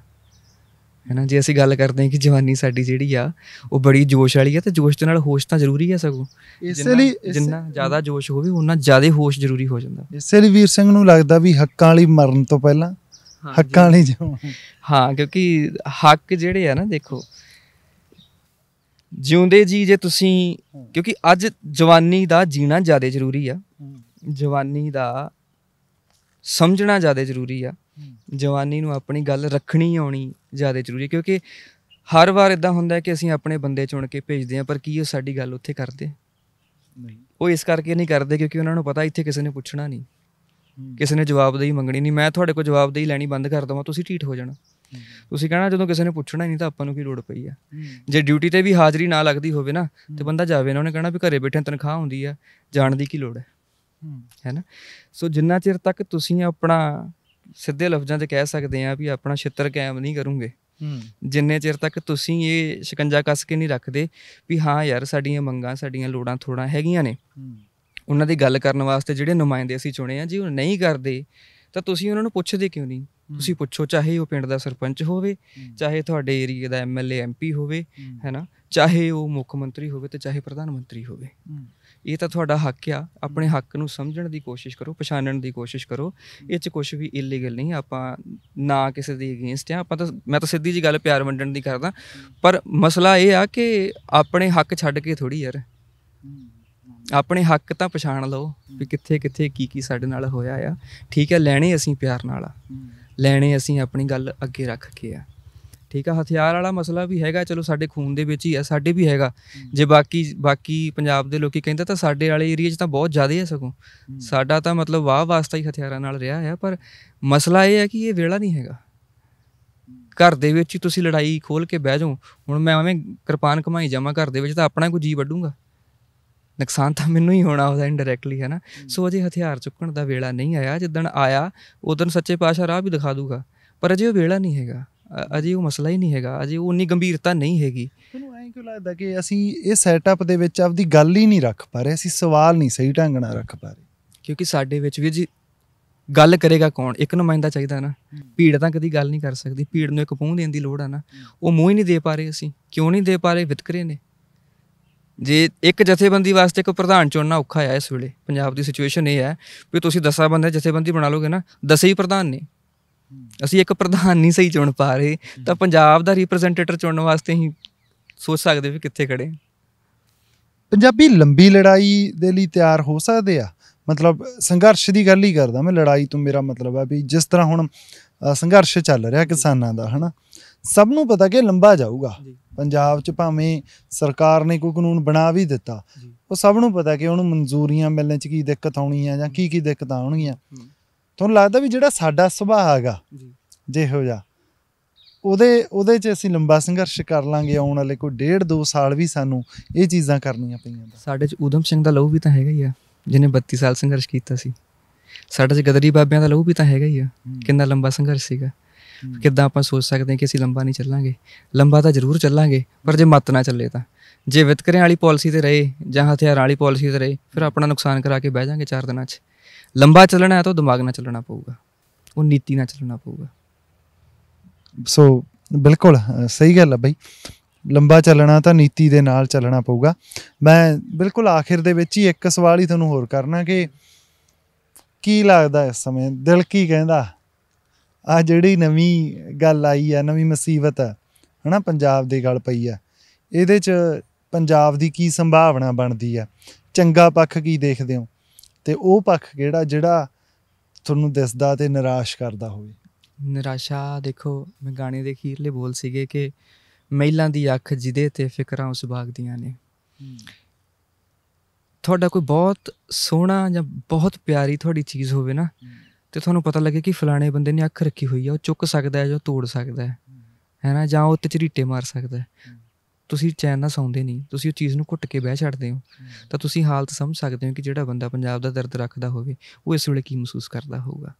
Speaker 1: ਹੈ ਨਾ। ਜੇ ਅਸੀਂ ਗੱਲ ਕਰਦੇ ਹਾਂ ਕਿ ਜਵਾਨੀ ਸਾਡੀ ਜਿਹੜੀ ਆ ਉਹ ਬੜੀ ਜੋਸ਼ ਵਾਲੀ ਆ, ਅਤੇ ਜੋਸ਼ ਦੇ ਨਾਲ ਹੋਸ਼ ਤਾਂ ਜ਼ਰੂਰੀ ਆ। ਸਗੋਂ ਇਸੇ ਲਈ ਜਿੰਨਾ ਜ਼ਿਆਦਾ ਜੋਸ਼ ਹੋਵੇ ਉਨਾ ਜ਼ਿਆਦਾ ਹੋਸ਼ ਜ਼ਰੂਰੀ ਹੋ ਜਾਂਦਾ।
Speaker 2: ਇਸੇ ਲਈ ਵੀਰ ਸਿੰਘ ਨੂੰ ਲੱਗਦਾ ਵੀ ਹੱਕਾਂ ਵਾਲੀ ਮਰਨ ਤੋਂ ਪਹਿਲਾਂ ਹੱਕਾਂ ਵਾਲੀ ਜਿਉਣਾ।
Speaker 1: ਹਾਂ, ਕਿਉਂਕਿ ਹੱਕ ਜਿਹੜੇ ਆ ਨਾ, ਦੇਖੋ ਜਿਉਂਦੇ ਜੀ ਜੇ ਤੁਸੀਂ, ਕਿਉਂਕਿ ਅੱਜ ਜਵਾਨੀ ਦਾ ਜੀਣਾ ਜ਼ਿਆਦਾ ਜ਼ਰੂਰੀ ਆ, ਜਵਾਨੀ ਦਾ ਸਮਝਣਾ ਜ਼ਿਆਦਾ ਜ਼ਰੂਰੀ ਆ, ਜਵਾਨੀ ਨੂੰ ਆਪਣੀ ਗੱਲ ਰੱਖਣੀ ਆਉਣੀ ਜ਼ਿਆਦਾ ਜ਼ਰੂਰੀ ਹੈ। ਕਿਉਂਕਿ ਹਰ ਵਾਰ ਇੱਦਾਂ ਹੁੰਦਾ ਕਿ ਅਸੀਂ ਆਪਣੇ ਬੰਦੇ ਚੁਣ ਕੇ ਭੇਜਦੇ ਹਾਂ, ਪਰ ਕੀ ਉਹ ਸਾਡੀ ਗੱਲ ਉੱਥੇ ਕਰਦੇ? ਉਹ ਇਸ ਕਰਕੇ ਨਹੀਂ ਕਰਦੇ ਕਿਉਂਕਿ ਉਹਨਾਂ ਨੂੰ ਪਤਾ ਇੱਥੇ ਕਿਸੇ ਨੇ ਪੁੱਛਣਾ ਨਹੀਂ, ਕਿਸੇ ਨੇ ਜਵਾਬਦੇਹੀ ਮੰਗਣੀ ਨਹੀਂ। ਮੈਂ ਤੁਹਾਡੇ ਕੋਲ ਜਵਾਬਦੇਹੀ ਲੈਣੀ ਬੰਦ ਕਰ ਦੇਵਾਂ, ਤੁਸੀਂ ਢੀਠ ਹੋ ਜਾਣਾ। ਤੁਸੀਂ ਕਹਿਣਾ ਜਦੋਂ ਕਿਸੇ ਨੇ ਪੁੱਛਣਾ ਹੀ ਨਹੀਂ ਤਾਂ ਆਪਾਂ ਨੂੰ ਕੀ ਲੋੜ ਪਈ ਆ। ਜੇ ਡਿਊਟੀ 'ਤੇ ਵੀ ਹਾਜ਼ਰੀ ਨਾ ਲੱਗਦੀ ਹੋਵੇ ਨਾ, ਤਾਂ ਬੰਦਾ ਜਾਵੇ ਨਾ। ਉਹਨੇ ਕਹਿਣਾ ਵੀ ਘਰੇ ਬੈਠੇ ਤਨਖਾਹ ਹੁੰਦੀ ਆ, ਜਾਣ ਦੀ ਕੀ ਲੋੜ ਹੈ ਨਾ। ਸੋ ਜਿੰਨਾ ਚਿਰ ਤੱਕ ਤੁਸੀਂ ਆਪਣਾ, ਸਿੱਧੇ ਲਫ਼ਜ਼ਾਂ 'ਚ ਕਹਿ ਸਕਦੇ ਹਾਂ ਵੀ ਆਪਣਾ ਛਿੱਤਰ ਕਾਇਮ ਨਹੀਂ ਕਰੋਗੇ, ਜਿੰਨੇ ਚਿਰ ਤੱਕ ਤੁਸੀਂ ਇਹ ਸ਼ਿਕੰਜਾ ਕੱਸ ਕੇ ਨਹੀਂ ਰੱਖਦੇ ਵੀ ਹਾਂ ਯਾਰ ਸਾਡੀਆਂ ਮੰਗਾਂ, ਸਾਡੀਆਂ ਲੋੜਾਂ ਥੋੜ੍ਹਾ ਹੈਗੀਆਂ ਨੇ, ਉਹਨਾਂ ਦੀ ਗੱਲ ਕਰਨ ਵਾਸਤੇ ਜਿਹੜੇ ਨੁਮਾਇੰਦੇ ਅਸੀਂ ਚੁਣੇ ਆ, ਜੇ ਉਹ ਨਹੀਂ ਕਰਦੇ ਤਾਂ ਤੁਸੀਂ ਉਹਨਾਂ ਨੂੰ ਪੁੱਛਦੇ ਕਿਉਂ ਨਹੀਂ? ਤੁਸੀਂ ਪੁੱਛੋ, ਚਾਹੇ ਉਹ ਪਿੰਡ ਦਾ ਸਰਪੰਚ ਹੋਵੇ, ਚਾਹੇ ਤੁਹਾਡੇ ਏਰੀਏ ਦਾ MLA MP ਹੋਵੇ, ਹੈ ਨਾ, ਚਾਹੇ ਉਹ ਮੁੱਖ ਮੰਤਰੀ ਹੋਵੇ ਅਤੇ ਚਾਹੇ ਪ੍ਰਧਾਨ ਮੰਤਰੀ ਹੋਵੇ। ਇਹ ਤਾਂ ਤੁਹਾਡਾ ਹੱਕ ਆ। ਆਪਣੇ ਹੱਕ ਨੂੰ ਸਮਝਣ ਦੀ ਕੋਸ਼ਿਸ਼ ਕਰੋ, ਪਛਾਣਨ ਦੀ ਕੋਸ਼ਿਸ਼ ਕਰੋ। ਇਹ 'ਚ ਕੁਛ ਵੀ ਇਲੀਗਲ ਨਹੀਂ। ਆਪਾਂ ਨਾ ਕਿਸੇ ਦੇ ਅਗੇਂਸਟ ਆ, ਮੈਂ ਤਾਂ ਸਿੱਧੀ ਜਿਹੀ ਗੱਲ ਪਿਆਰ ਵੰਡਣ ਦੀ ਕਰਦਾ। ਪਰ ਮਸਲਾ ਇਹ ਆ ਕਿ ਆਪਣੇ ਹੱਕ ਛੱਡ ਕੇ ਥੋੜ੍ਹੀ ਯਾਰ, ਆਪਣੇ ਹੱਕ ਤਾਂ ਪਛਾਣ ਲਓ ਵੀ ਕਿੱਥੇ ਕਿੱਥੇ ਕੀ ਕੀ ਸਾਡੇ ਨਾਲ ਹੋਇਆ ਆ, ਠੀਕ ਹੈ। ਲੈਣੇ ਅਸੀਂ ਪਿਆਰ ਨਾਲ ਆ, ਲੈਣੇ ਅਸੀਂ ਆਪਣੀ ਗੱਲ ਅੱਗੇ ਰੱਖ ਕੇ ਆ, ਠੀਕ ਆ। ਹਥਿਆਰ ਵਾਲਾ ਮਸਲਾ ਵੀ ਹੈਗਾ, ਚਲੋ ਸਾਡੇ ਖੂਨ ਦੇ ਵਿੱਚ ਹੀ ਆ, ਸਾਡੇ ਵੀ ਹੈਗਾ। ਜੇ ਬਾਕੀ ਪੰਜਾਬ ਦੇ ਲੋਕੀ ਕਹਿੰਦੇ ਤਾਂ ਸਾਡੇ ਵਾਲੇ ਏਰੀਏ 'ਚ ਤਾਂ ਬਹੁਤ ਜ਼ਿਆਦਾ ਹੈ। ਸਗੋਂ ਸਾਡਾ ਤਾਂ ਮਤਲਬ ਵਾਹ ਵਾਸਤਾ ਹੀ ਹਥਿਆਰਾਂ ਨਾਲ ਰਿਹਾ ਆ। ਪਰ ਮਸਲਾ ਇਹ ਹੈ ਕਿ ਇਹ ਵੇਲਾ ਨਹੀਂ ਹੈਗਾ। ਘਰ ਦੇ ਵਿੱਚ ਹੀ ਤੁਸੀਂ ਲੜਾਈ ਖੋਲ੍ਹ ਕੇ ਬਹਿ ਜਾਓ। ਹੁਣ ਮੈਂ ਐਵੇਂ ਕਿਰਪਾਨ ਘਮਾਈ ਜਾਵਾਂ ਘਰ ਦੇ ਵਿੱਚ ਤਾਂ ਆਪਣਾ ਕੋਈ ਜੀਅ ਵੱਢੂਗਾ, ਨੁਕਸਾਨ ਤਾਂ ਮੈਨੂੰ ਹੀ ਹੋਣਾ ਉਹਦਾ ਇਨਡਾਇਰੈਕਟਲੀ, ਹੈ ਨਾ। ਸੋ ਅਜੇ ਹਥਿਆਰ ਚੁੱਕਣ ਦਾ ਵੇਲਾ ਨਹੀਂ ਆਇਆ। ਜਿੱਦਣ ਆਇਆ ਉਦਣ ਸੱਚੇ ਪਾਤਸ਼ਾਹ ਰਾਹ ਵੀ ਦਿਖਾ ਦੂਗਾ, ਪਰ ਅਜੇ ਉਹ ਵੇਲਾ ਨਹੀਂ ਹੈਗਾ, ਅਜੇ ਉਹ ਮਸਲਾ ਹੀ ਨਹੀਂ ਹੈਗਾ, ਅਜੇ ਉਹ ਉਨੀ ਗੰਭੀਰਤਾ ਨਹੀਂ ਹੈਗੀ।
Speaker 2: ਤੁਹਾਨੂੰ ਐਂ ਕਿਉਂ ਲੱਗਦਾ ਕਿ ਅਸੀਂ ਇਹ ਸੈਟਅਪ ਦੇ ਵਿੱਚ ਆਪਦੀ ਗੱਲ ਹੀ ਨਹੀਂ ਰੱਖ ਪਾ ਰਹੇ, ਅਸੀਂ ਸਵਾਲ ਨਹੀਂ ਸਹੀ ਢੰਗ ਨਾਲ ਰੱਖ ਪਾ ਰਹੇ?
Speaker 1: ਕਿਉਂਕਿ ਸਾਡੇ ਵਿੱਚ ਵੀ ਜੀ ਗੱਲ ਕਰੇਗਾ ਕੌਣ? ਇੱਕ ਨੁਮਾਇੰਦਾ ਚਾਹੀਦਾ ਨਾ। ਭੀੜ ਤਾਂ ਕਦੀ ਗੱਲ ਨਹੀਂ ਕਰ ਸਕਦੀ, ਭੀੜ ਨੂੰ ਇੱਕ ਮੂੰਹ ਦੇਣ ਦੀ ਲੋੜ ਆ ਨਾ। ਉਹ ਮੂੰਹ ਹੀ ਨਹੀਂ ਦੇ ਪਾ ਰਹੇ। ਅਸੀਂ ਕਿਉਂ ਨਹੀਂ ਦੇ ਪਾ ਰਹੇ? ਵਿਤਕਰੇ ਨੇ। ਜੇ ਇੱਕ ਜਥੇਬੰਦੀ ਵਾਸਤੇ ਇੱਕ ਪ੍ਰਧਾਨ ਚੁਣਨਾ ਔਖਾ ਆ ਇਸ ਵੇਲੇ, ਪੰਜਾਬ ਦੀ ਸਿਚੁਏਸ਼ਨ ਇਹ ਹੈ ਵੀ ਤੁਸੀਂ 10 ਬੰਦੇ ਜਥੇਬੰਦੀ ਬਣਾ ਲਓਗੇ ਨਾ, 10 ਹੀ ਪ੍ਰਧਾਨ ਨੇ। ਅਸੀਂ ਇੱਕ ਪ੍ਰਧਾਨ ਨਹੀਂ ਸਹੀ ਚੁਣ ਪਾ ਰਹੇ, ਤਾਂ ਪੰਜਾਬ ਦਾ ਰਿਪਰੈਜ਼ੈਂਟੇਟਿਵ ਚੁਣਨ ਵਾਸਤੇ ਅਸੀਂ ਸੋਚ ਸਕਦੇ ਵੀ ਕਿੱਥੇ ਖੜੇ।
Speaker 2: ਪੰਜਾਬੀ ਲੰਬੀ ਲੜਾਈ ਦੇ ਲਈ ਤਿਆਰ ਹੋ ਸਕਦੇ ਆ? ਮਤਲਬ ਸੰਘਰਸ਼ ਦੀ ਗੱਲ ਹੀ ਕਰਦਾ ਮੈਂ, ਲੜਾਈ ਤੋਂ ਮੇਰਾ ਮਤਲਬ ਆ ਵੀ ਜਿਸ ਤਰ੍ਹਾਂ ਹੁਣ ਸੰਘਰਸ਼ ਚੱਲ ਰਿਹਾ ਕਿਸਾਨਾਂ ਦਾ, ਹੈ ਨਾ, ਸਭ ਨੂੰ ਪਤਾ ਕਿ ਲੰਬਾ ਜਾਊਗਾ। ਪੰਜਾਬ 'ਚ ਭਾਵੇਂ ਸਰਕਾਰ ਨੇ ਕੋਈ ਕਾਨੂੰਨ ਬਣਾ ਵੀ ਦਿੱਤਾ, ਉਹ ਸਭ ਨੂੰ ਪਤਾ ਕਿ ਉਹਨੂੰ ਮਨਜ਼ੂਰੀਆਂ ਮਿਲਣ 'ਚ ਕੀ ਦਿੱਕਤ ਆਉਣੀ ਆ ਜਾਂ ਕੀ ਦਿੱਕਤਾਂ ਆਉਣਗੀਆਂ। ਤੁਹਾਨੂੰ ਲੱਗਦਾ ਵੀ ਜਿਹੜਾ ਸਾਡਾ ਸੁਭਾਅ ਹੈਗਾ ਜਿਹੋ ਜਿਹਾ, ਉਹਦੇ 'ਚ ਅਸੀਂ ਲੰਬਾ ਸੰਘਰਸ਼ ਕਰ ਲਾਂਗੇ। ਆਉਣ ਵਾਲੇ ਕੋਈ 1.5-2 ਸਾਲ ਵੀ ਸਾਨੂੰ ਇਹ ਚੀਜ਼ਾਂ ਕਰਨੀਆਂ ਪਈਆਂ।
Speaker 1: ਸਾਡੇ 'ਚ ਊਧਮ ਸਿੰਘ ਦਾ ਲਹੂ ਵੀ ਤਾਂ ਹੈਗਾ ਹੀ ਆ, ਜਿਹਨੇ 32 ਸਾਲ ਸੰਘਰਸ਼ ਕੀਤਾ ਸੀ। ਸਾਡੇ 'ਚ ਗਦਰੀ ਬਾਬਿਆਂ ਦਾ ਲਹੂ ਵੀ ਤਾਂ ਹੈਗਾ ਹੀ ਆ, ਕਿੰਨਾ ਲੰਬਾ ਸੰਘਰਸ਼ ਸੀਗਾ। ਕਿੱਦਾਂ ਆਪਾਂ ਸੋਚ ਸਕਦੇ ਹਾਂ ਕਿ ਅਸੀਂ ਲੰਬਾ ਨਹੀਂ ਚੱਲਾਂਗੇ? ਲੰਬਾ ਤਾਂ ਜ਼ਰੂਰ ਚੱਲਾਂਗੇ, ਪਰ ਜੇ ਮੱਤ ਨਾ ਚੱਲੇ ਤਾਂ। ਜੇ ਵਿਤਕਰਿਆਂ ਵਾਲੀ ਪੋਲਿਸੀ 'ਤੇ ਰਹੇ ਜਾਂ ਹਥਿਆਰਾਂ ਵਾਲੀ ਪੋਲਿਸੀ 'ਤੇ ਰਹੇ, ਫਿਰ ਆਪਣਾ ਨੁਕਸਾਨ ਕਰਾ ਕੇ ਬਹਿ ਜਾਵਾਂਗੇ 4 ਦਿਨਾਂ 'ਚ। ਲੰਬਾ ਚੱਲਣਾ ਹੈ ਤਾਂ ਉਹ ਦਿਮਾਗ ਨਾਲ ਚੱਲਣਾ ਪਊਗਾ, ਉਹ ਨੀਤੀ ਨਾਲ ਚੱਲਣਾ ਪਊਗਾ।
Speaker 2: ਸੋ ਬਿਲਕੁਲ ਸਹੀ ਗੱਲ ਆ ਬਈ, ਲੰਬਾ ਚੱਲਣਾ ਤਾਂ ਨੀਤੀ ਦੇ ਨਾਲ ਚੱਲਣਾ ਪਊਗਾ। ਮੈਂ ਬਿਲਕੁਲ ਆਖਿਰ ਦੇ ਵਿੱਚ ਹੀ ਇੱਕ ਸਵਾਲ ਹੀ ਤੁਹਾਨੂੰ ਹੋਰ ਕਰਨਾ ਕਿ ਕੀ ਲੱਗਦਾ ਇਸ ਸਮੇਂ, ਦਿਲ ਕੀ ਕਹਿੰਦਾ? ਆਹ ਜਿਹੜੀ ਨਵੀਂ ਗੱਲ ਆਈ ਆ, ਨਵੀਂ ਮੁਸੀਬਤ ਹੈ ਨਾ, ਪੰਜਾਬ ਦੇ ਗਲ ਪਈ ਆ, ਇਹਦੇ 'ਚ ਪੰਜਾਬ ਦੀ ਕੀ ਸੰਭਾਵਨਾ ਬਣਦੀ ਆ? ਚੰਗਾ ਪੱਖ ਕੀ ਦੇਖਦੇ ਹੋ, ਅਤੇ ਉਹ ਪੱਖ ਕਿਹੜਾ ਜਿਹੜਾ ਤੁਹਾਨੂੰ ਦਿਸਦਾ ਅਤੇ ਨਿਰਾਸ਼ ਕਰਦਾ ਹੋਵੇ?
Speaker 1: ਨਿਰਾਸ਼ਾ ਦੇਖੋ, ਮੈਂ ਗਾਣੇ ਦੇ ਅਖੀਰਲੇ ਬੋਲ ਸੀਗੇ ਕਿ ਮਹਿਲਾਂ ਦੀ ਅੱਖ ਜਿਹਦੇ 'ਤੇ ਫਿਕਰਾਂ ਉਸ ਬਾਗ ਦੀਆਂ ਨੇ। ਤੁਹਾਡਾ ਕੋਈ ਬਹੁਤ ਸੋਹਣਾ ਜਾਂ ਬਹੁਤ ਪਿਆਰੀ ਤੁਹਾਡੀ ਚੀਜ਼ ਹੋਵੇ ਨਾ, ਅਤੇ ਤੁਹਾਨੂੰ ਪਤਾ ਲੱਗੇ ਕਿ ਫਲਾਣੇ ਬੰਦੇ ਨੇ ਅੱਖ ਰੱਖੀ ਹੋਈ ਆ, ਉਹ ਚੁੱਕ ਸਕਦਾ ਜਾਂ ਤੋੜ ਸਕਦਾ ਹੈ ਨਾ, ਜਾਂ ਉਹ 'ਤੇ ਝਰੀਟੇ ਮਾਰ ਸਕਦਾ, ਤੁਸੀਂ ਚੈਨ ਨਾਲ ਸੌਂਦੇ ਨਹੀਂ, ਤੁਸੀਂ ਉਹ ਚੀਜ਼ ਨੂੰ ਘੁੱਟ ਕੇ ਬਹਿ ਛੱਡਦੇ ਹੋ, ਤਾਂ ਤੁਸੀਂ ਹਾਲਤ ਸਮਝ ਸਕਦੇ ਹੋ ਕਿ ਜਿਹੜਾ ਬੰਦਾ ਪੰਜਾਬ ਦਾ ਦਰਦ ਰੱਖਦਾ ਹੋਵੇ ਉਹ ਇਸ ਵੇਲੇ ਕੀ ਮਹਿਸੂਸ ਕਰਦਾ ਹੋਊਗਾ।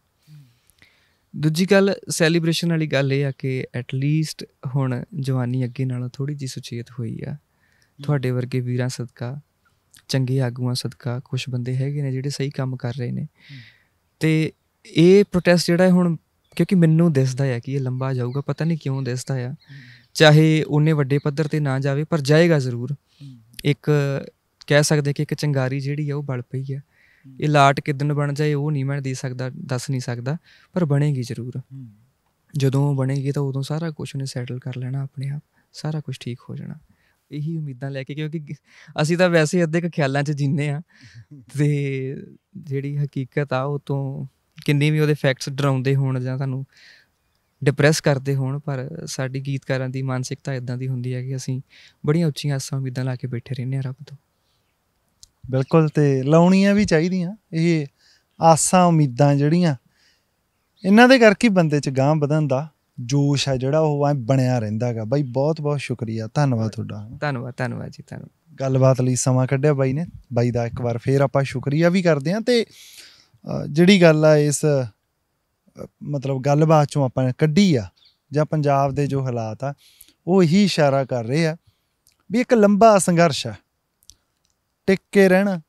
Speaker 1: ਦੂਜੀ ਗੱਲ, ਸੈਲੀਬ੍ਰੇਸ਼ਨ ਵਾਲੀ ਗੱਲ ਇਹ ਆ ਕਿ ਐਟਲੀਸਟ ਹੁਣ ਜਵਾਨੀ ਅੱਗੇ ਨਾਲੋਂ ਥੋੜ੍ਹੀ ਜਿਹੀ ਸੁਚੇਤ ਹੋਈ ਆ। ਤੁਹਾਡੇ ਵਰਗੇ ਵੀਰਾਂ ਸਦਕਾ, ਚੰਗੇ ਆਗੂਆਂ ਸਦਕਾ ਕੁਛ ਬੰਦੇ ਹੈਗੇ ਨੇ ਜਿਹੜੇ ਸਹੀ ਕੰਮ ਕਰ ਰਹੇ ਨੇ, ਅਤੇ ਇਹ ਪ੍ਰੋਟੈਸਟ ਜਿਹੜਾ ਹੁਣ, ਕਿਉਂਕਿ ਮੈਨੂੰ ਦਿਸਦਾ ਆ ਕਿ ਇਹ ਲੰਬਾ ਜਾਊਗਾ, ਪਤਾ ਨਹੀਂ ਕਿਉਂ ਦਿਸਦਾ ਆ, ਚਾਹੇ ਉਹਨੇ ਵੱਡੇ ਪੱਧਰ 'ਤੇ ਨਾ ਜਾਵੇ ਪਰ ਜਾਏਗਾ ਜ਼ਰੂਰ। ਇੱਕ ਕਹਿ ਸਕਦੇ ਕਿ ਇੱਕ ਚੰਗਾਰੀ ਜਿਹੜੀ ਆ ਉਹ ਬਲ ਪਈ ਆ। ਇਹ ਲਾਟ ਕਿੱਦਣ ਬਣ ਜਾਏ ਉਹ ਨਹੀਂ ਮੈਂ ਦੱਸ ਨਹੀਂ ਸਕਦਾ, ਪਰ ਬਣੇਗੀ ਜ਼ਰੂਰ। ਜਦੋਂ ਬਣੇਗੀ ਤਾਂ ਉਦੋਂ ਸਾਰਾ ਕੁਛ ਉਹਨੇ ਸੈਟਲ ਕਰ ਲੈਣਾ ਆਪਣੇ ਆਪ, ਸਾਰਾ ਕੁਛ ਠੀਕ ਹੋ ਜਾਣਾ। ਇਹੀ ਉਮੀਦਾਂ ਲੈ ਕੇ, ਕਿਉਂਕਿ ਅਸੀਂ ਤਾਂ ਵੈਸੇ ਅੱਧੇ ਕੁ ਖਿਆਲਾਂ 'ਚ ਜੀਂਦੇ ਹਾਂ, ਅਤੇ ਜਿਹੜੀ ਹਕੀਕਤ ਆ ਉਹ ਤੋਂ ਕਿੰਨੀ ਵੀ ਉਹਦੇ ਫੈਕਟਸ ਡਰਾਉਂਦੇ ਹੋਣ ਜਾਂ ਤੁਹਾਨੂੰ ਡਿਪਰੈਸ ਕਰਦੇ ਹੋਣ, ਪਰ ਸਾਡੀ ਗੀਤਕਾਰਾਂ ਦੀ ਮਾਨਸਿਕਤਾ ਇੱਦਾਂ ਦੀ ਹੁੰਦੀ ਹੈ ਕਿ ਅਸੀਂ ਬੜੀਆਂ ਉੱਚੀਆਂ ਆਸਾਂ ਉਮੀਦਾਂ ਲਾ ਕੇ ਬੈਠੇ ਰਹਿੰਦੇ ਹਾਂ ਰੱਬ ਤੋਂ।
Speaker 2: ਬਿਲਕੁਲ, ਅਤੇ ਲਾਉਣੀਆਂ ਵੀ ਚਾਹੀਦੀਆਂ ਇਹ ਆਸਾਂ ਉਮੀਦਾਂ ਜਿਹੜੀਆਂ, ਇਹਨਾਂ ਦੇ ਕਰਕੇ ਬੰਦੇ 'ਚ ਗਾਂਹ ਵਧਣ ਦਾ ਜੋਸ਼ ਹੈ ਜਿਹੜਾ ਉਹ ਐਂ ਬਣਿਆ ਰਹਿੰਦਾ ਗਾ। ਬਾਈ ਬਹੁਤ ਬਹੁਤ ਸ਼ੁਕਰੀਆ, ਧੰਨਵਾਦ ਤੁਹਾਡਾ।
Speaker 1: ਧੰਨਵਾਦ ਜੀ, ਧੰਨਵਾਦ।
Speaker 2: ਗੱਲਬਾਤ ਲਈ ਸਮਾਂ ਕੱਢਿਆ ਬਾਈ ਨੇ, ਬਾਈ ਦਾ ਇੱਕ ਵਾਰ ਫੇਰ ਆਪਾਂ ਸ਼ੁਕਰੀਆ ਵੀ ਕਰਦੇ ਹਾਂ। ਅਤੇ ਜਿਹੜੀ ਗੱਲ ਆ ਇਸ ਮਤਲਬ ਗੱਲਬਾਤ 'ਚੋਂ ਆਪਾਂ ਕੱਢੀ ਆ, ਜਾਂ ਪੰਜਾਬ ਦੇ ਜੋ ਹਾਲਾਤ ਆ ਉਹ ਇਹੀ ਇਸ਼ਾਰਾ ਕਰ ਰਹੇ ਆ ਵੀ ਇੱਕ ਲੰਬਾ ਸੰਘਰਸ਼ ਆ, ਟਿਕ ਕੇ ਰਹਿਣਾ,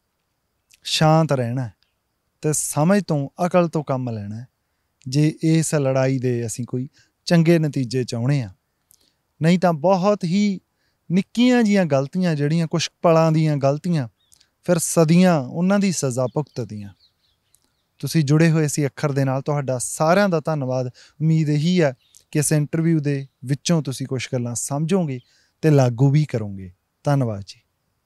Speaker 2: ਸ਼ਾਂਤ ਰਹਿਣਾ, ਅਤੇ ਸਮਝ ਤੋਂ, ਅਕਲ ਤੋਂ ਕੰਮ ਲੈਣਾ ਜੇ ਇਸ ਲੜਾਈ ਦੇ ਅਸੀਂ ਕੋਈ ਚੰਗੇ ਨਤੀਜੇ ਚਾਹੁੰਦੇ ਹਾਂ। ਨਹੀਂ ਤਾਂ ਬਹੁਤ ਹੀ ਨਿੱਕੀਆਂ ਜਿਹੀਆਂ ਗਲਤੀਆਂ ਜਿਹੜੀਆਂ ਕੁਛ ਪਲਾਂ ਦੀਆਂ ਗਲਤੀਆਂ ਫਿਰ ਸਦੀਆਂ ਉਹਨਾਂ ਦੀ ਸਜ਼ਾ ਭੁਗਤਦੀਆਂ। ਤੁਸੀਂ ਜੁੜੇ ਹੋਏ ਸੀ ਅੱਖਰ ਦੇ ਨਾਲ, ਤੁਹਾਡਾ ਸਾਰਿਆਂ ਦਾ ਧੰਨਵਾਦ। ਉਮੀਦ ਇਹੀ ਹੈ ਕਿ ਇਸ ਇੰਟਰਵਿਊ ਦੇ ਵਿੱਚੋਂ ਤੁਸੀਂ ਕੁਛ ਗੱਲਾਂ ਸਮਝੋਗੇ ਅਤੇ ਲਾਗੂ ਵੀ ਕਰੋਗੇ। ਧੰਨਵਾਦ ਜੀ।